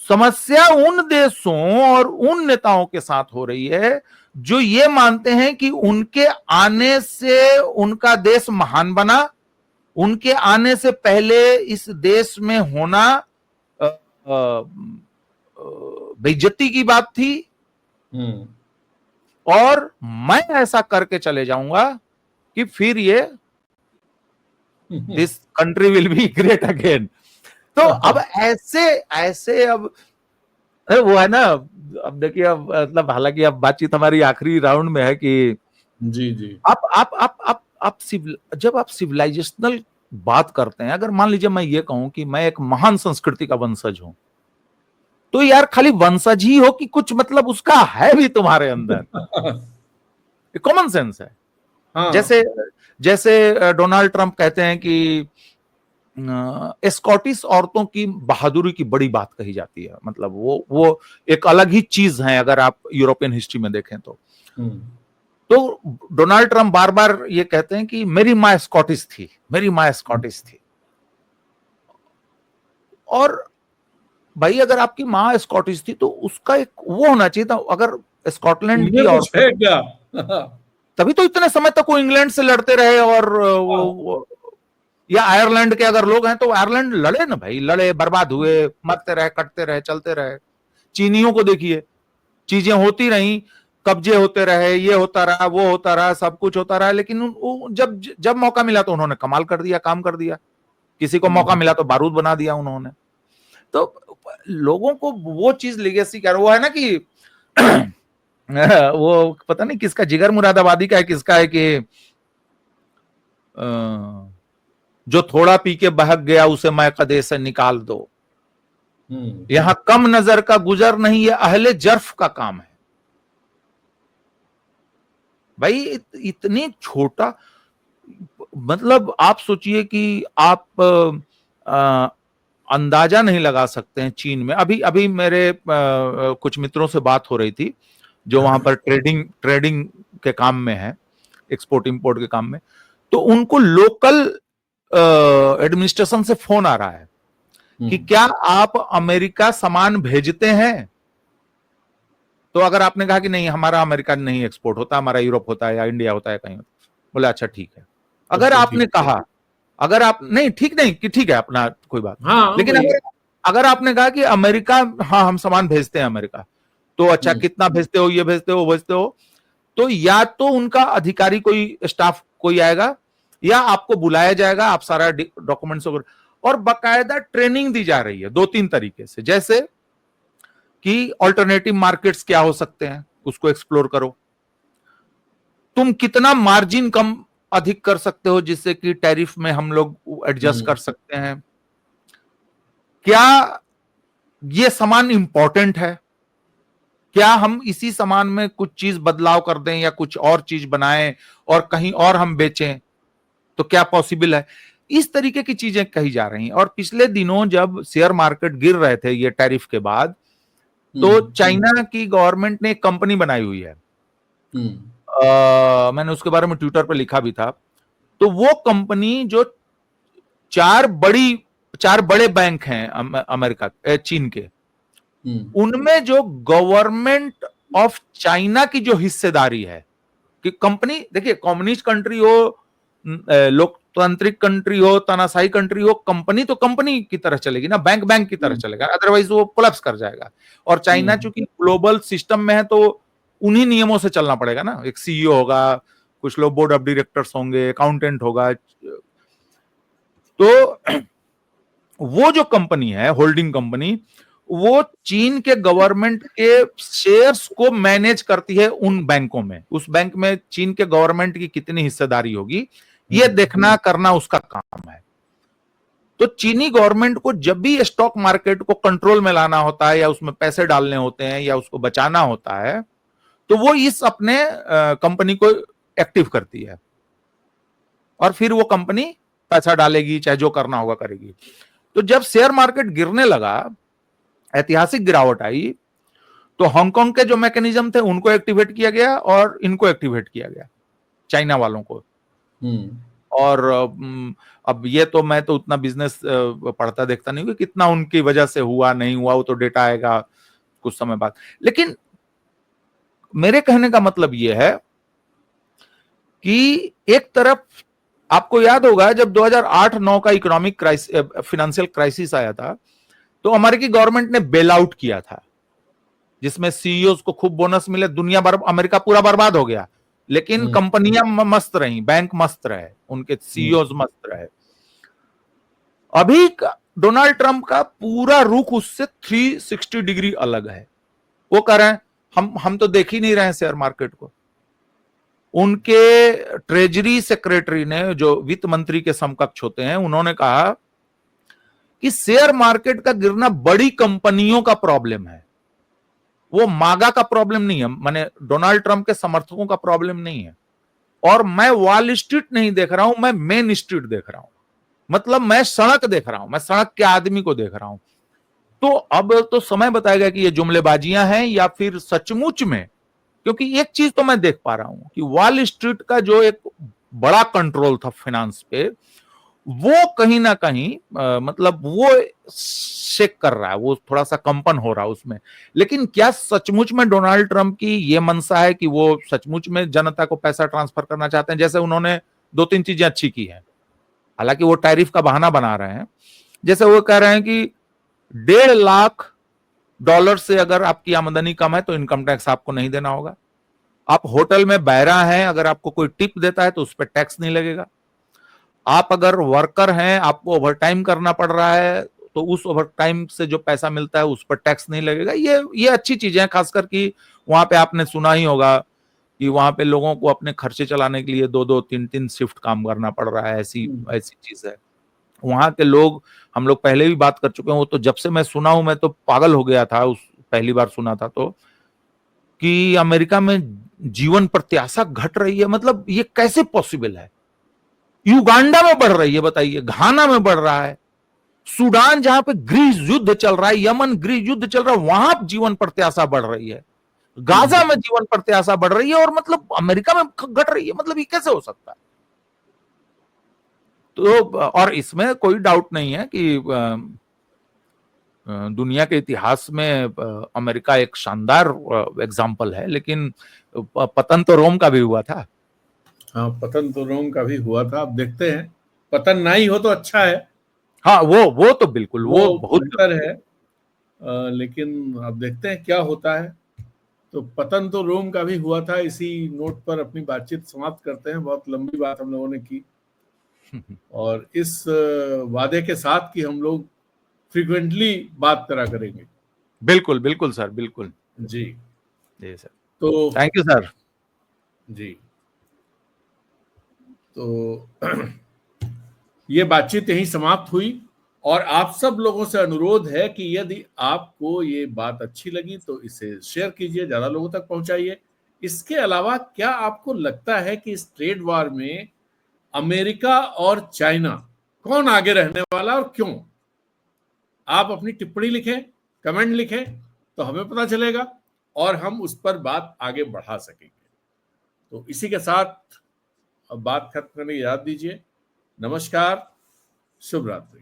समस्या उन देशों और उन नेताओं के साथ हो रही है जो ये मानते हैं कि उनके आने से उनका देश महान बना, उनके आने से पहले इस देश में होना बेइज्जती की बात थी, और मैं ऐसा करके चले जाऊंगा कि फिर ये this country will be great again. तो अब ऐसे अब वो है ना, अब देखिए, अब मतलब हालांकि अब बातचीत हमारी आखिरी राउंड में है कि जी आप जब आप सिविलाइजेशनल बात करते हैं, अगर मान लीजिए मैं ये कहूं कि मैं एक महान संस्कृति का वंशज हूं, तो यार खाली वंशज ही हो कि कुछ मतलब उसका है भी तुम्हारे अंदर, कॉमन सेंस है। हाँ। जैसे डोनाल्ड ट्रंप कहते हैं कि स्कॉटिश औरतों की बहादुरी की बड़ी बात कही जाती है, मतलब वो एक अलग ही चीज है अगर आप यूरोपियन हिस्ट्री में देखें तो डोनाल्ड ट्रंप बार बार ये कहते हैं कि मेरी माँ स्कॉटिश थी, मेरी माँ स्कॉटिश थी। और भाई अगर आपकी माँ स्कॉटिश थी तो उसका एक वो होना चाहिए था, अगर स्कॉटलैंड की औरत, तभी तो इतने समय तक वो इंग्लैंड से लड़ते रहे, और वो या आयरलैंड के अगर लोग हैं तो आयरलैंड लड़े ना भाई, लड़े, बर्बाद हुए, मरते रहे, कटते रहे, चलते रहे। चीनियों को देखिए, चीजें होती रही, कब्जे होते रहे, ये होता रहा, वो होता रहा, सब कुछ होता रहा, लेकिन जब मौका मिला तो उन्होंने कमाल कर दिया, काम कर दिया। किसी को मौका मिला तो बारूद बना दिया उन्होंने। तो लोगों को वो चीज लेगेसी क्या, वो है ना कि वो पता नहीं किसका, जिगर मुरादाबादी का है, किसका है कि जो थोड़ा पी के बहक गया उसे मैं कदे से निकाल दो। यहां कम नजर का गुजर नहीं, ये अहले जर्फ का काम है भाई। इतनी छोटा, मतलब आप सोचिए कि आप अंदाजा नहीं लगा सकते हैं। चीन में अभी मेरे कुछ मित्रों से बात हो रही थी जो वहां पर ट्रेडिंग के काम में है, एक्सपोर्ट इंपोर्ट के काम में, तो उनको लोकल एडमिनिस्ट्रेशन से फोन आ रहा है कि क्या आप अमेरिका सामान भेजते हैं? तो अगर आपने कहा कि नहीं हमारा अमेरिका नहीं एक्सपोर्ट होता, हमारा यूरोप होता है या इंडिया होता है कहीं, बोले अच्छा ठीक है। अगर आपने कहा, अगर आप नहीं ठीक नहीं कि ठीक है अपना कोई बात, हाँ, लेकिन अगर आपने कहा कि अमेरिका, हाँ हम सामान भेजते हैं अमेरिका, तो अच्छा कितना भेजते हो, ये भेजते हो, वो भेजते हो, तो या तो उनका अधिकारी कोई स्टाफ कोई आएगा या आपको बुलाया जाएगा, आप सारा डॉक्यूमेंट्स और बाकायदा ट्रेनिंग दी जा रही है 2-3 तरीके से, जैसे कि ऑल्टरनेटिव मार्केट्स क्या हो सकते हैं उसको एक्सप्लोर करो, तुम कितना मार्जिन कम अधिक कर सकते हो जिससे कि टैरिफ में हम लोग एडजस्ट कर सकते हैं, क्या ये सामान इंपॉर्टेंट है, क्या हम इसी सामान में कुछ चीज बदलाव कर दें या कुछ और चीज बनाएं और कहीं और हम बेचें तो क्या पॉसिबल है। इस तरीके की चीजें कही जा रही हैं। और पिछले दिनों जब शेयर मार्केट गिर रहे थे ये टैरिफ के बाद, तो चाइना की गवर्नमेंट ने एक कंपनी बनाई हुई है, मैंने उसके बारे में ट्विटर पर लिखा भी था। तो वो कंपनी जो 4 बड़े बैंक हैं अमेरिका चीन के, उनमें जो गवर्नमेंट ऑफ चाइना की जो हिस्सेदारी है, कि कंपनी देखिए कम्युनिस्ट कंट्री हो, लोकतांत्रिक कंट्री हो, तानाशाही कंट्री हो, कंपनी तो कंपनी की तरह चलेगी ना, बैंक की तरह चलेगा, अदरवाइज वो कोलैप्स कर जाएगा। और चाइना चूंकि ग्लोबल सिस्टम में है तो उन्हीं नियमों से चलना पड़ेगा ना, एक सीईओ होगा, कुछ लोग बोर्ड ऑफ डायरेक्टर्स होंगे, अकाउंटेंट होगा। तो वो जो कंपनी है, होल्डिंग कंपनी, वो चीन के गवर्नमेंट के शेयर्स को मैनेज करती है उन बैंकों में। उस बैंक में चीन के गवर्नमेंट की कितनी हिस्सेदारी होगी ये देखना करना उसका काम है। तो चीनी गवर्नमेंट को जब भी स्टॉक मार्केट को कंट्रोल में लाना होता है या उसमें पैसे डालने होते हैं या उसको बचाना होता है, तो वो इस अपने कंपनी को एक्टिव करती है और फिर वो कंपनी पैसा डालेगी, चाहे जो करना होगा करेगी। तो जब शेयर मार्केट गिरने लगा, ऐतिहासिक गिरावट आई, तो हांगकांग के जो मैकेनिज्म थे उनको एक्टिवेट किया गया और इनको एक्टिवेट किया गया, चाइना वालों को। और अब ये तो मैं तो उतना बिजनेस पढ़ता देखता नहीं हूँ कितना उनकी वजह से हुआ नहीं हुआ, वो तो डेटा आएगा कुछ समय बाद। लेकिन मेरे कहने का मतलब ये है कि एक तरफ आपको याद होगा जब 2008-9 का इकोनॉमिक फाइनेंशियल क्राइसिस आया था, तो अमेरिकी गवर्नमेंट ने बेल आउट किया था, जिसमें सीईओ को खूब बोनस मिले, दुनिया भर अमेरिका पूरा बर्बाद हो गया, लेकिन कंपनियां मस्त रही, बैंक मस्त रहे, उनके सीईओ मस्त रहे। अभी डोनाल्ड ट्रंप का पूरा रुख उससे 360 डिग्री अलग है। वो कह रहे हैं हम तो देख ही नहीं रहे हैं शेयर मार्केट को। उनके ट्रेजरी सेक्रेटरी ने, जो वित्त मंत्री के समकक्ष होते हैं, उन्होंने कहा कि शेयर मार्केट का गिरना बड़ी कंपनियों का प्रॉब्लम है, वो मागा का प्रॉब्लम नहीं है, माने डोनाल्ड ट्रंप के समर्थकों का प्रॉब्लम नहीं है। और मैं वॉल स्ट्रीट नहीं देख रहा हूं, मैं मेन स्ट्रीट देख रहा हूं, मतलब मैं सड़क देख रहा हूं, मैं सड़क के आदमी को देख रहा हूं। तो अब तो समय बताएगा कि ये जुमलेबाजियां हैं या फिर सचमुच में, क्योंकि एक चीज तो मैं देख पा रहा हूं कि वॉल स्ट्रीट का जो एक बड़ा कंट्रोल था फाइनेंस पे, वो कहीं ना कहीं मतलब वो शेक कर रहा है, वो थोड़ा सा कंपन हो रहा है उसमें। लेकिन क्या सचमुच में डोनाल्ड ट्रंप की ये मंशा है कि वो सचमुच में जनता को पैसा ट्रांसफर करना चाहते हैं? जैसे उन्होंने 2-3 चीजें अच्छी की हैं, हालांकि वो टैरिफ का बहाना बना रहे हैं। जैसे वो कह रहे हैं कि $1.5 लाख से अगर आपकी आमदनी कम है तो इनकम टैक्स आपको नहीं देना होगा। आप होटल में बैरा हैं, अगर आपको कोई टिप देता है तो उस पर टैक्स नहीं लगेगा। आप अगर वर्कर हैं, आपको ओवरटाइम करना पड़ रहा है, तो उस ओवरटाइम से जो पैसा मिलता है उस पर टैक्स नहीं लगेगा। ये अच्छी चीजें हैं, खासकर कि वहां पे आपने सुना ही होगा कि वहां पे लोगों को अपने खर्चे चलाने के लिए 2-2, 3-3 शिफ्ट काम करना पड़ रहा है, ऐसी चीज है। वहां के लोग, हम लोग पहले भी बात कर चुके हैं, वो तो जब से मैं सुना हूं मैं तो पागल हो गया था, उस पहली बार सुना था तो, कि अमेरिका में जीवन प्रत्याशा घट रही है। मतलब ये कैसे पॉसिबल है? युगांडा में बढ़ रही है, बताइए, घाना में बढ़ रहा है, सूडान जहां पे गृह युद्ध चल रहा है, यमन गृह युद्ध चल रहा है, वहां जीवन प्रत्याशा बढ़ रही है, गाजा में जीवन प्रत्याशा बढ़ रही है, और मतलब अमेरिका में घट रही है। मतलब ये कैसे हो सकता है? तो और इसमें कोई डाउट नहीं है कि दुनिया के इतिहास में अमेरिका एक शानदार एग्जाम्पल है, लेकिन पतन तो रोम का भी हुआ था। हाँ, पतन तो रोम का भी हुआ था। अब देखते हैं, पतन ना ही हो तो अच्छा है। हाँ, वो तो बिल्कुल वो बहुत बेहतर है। लेकिन अब देखते हैं क्या होता है। तो पतन तो रोम का भी हुआ था। इसी नोट पर अपनी बातचीत समाप्त करते हैं। बहुत लंबी बात हम लोगों ने की, और इस वादे के साथ कि हम लोग फ्रीक्वेंटली बात करा करेंगे। बिल्कुल बिल्कुल सर, बिल्कुल जी जी सर, तो थैंक यू सर। जी, तो ये बातचीत यहीं समाप्त हुई, और आप सब लोगों से अनुरोध है कि यदि आपको ये बात अच्छी लगी तो इसे शेयर कीजिए, ज्यादा लोगों तक पहुंचाइए। इसके अलावा क्या आपको लगता है कि इस ट्रेड वॉर में अमेरिका और चाइना कौन आगे रहने वाला और क्यों? आप अपनी टिप्पणी लिखें, कमेंट लिखें, तो हमें पता चलेगा और हम उस पर बात आगे बढ़ा सकेंगे। तो इसी के साथ अब बात खत्म करने की याद दीजिए। नमस्कार, शुभ रात्रि।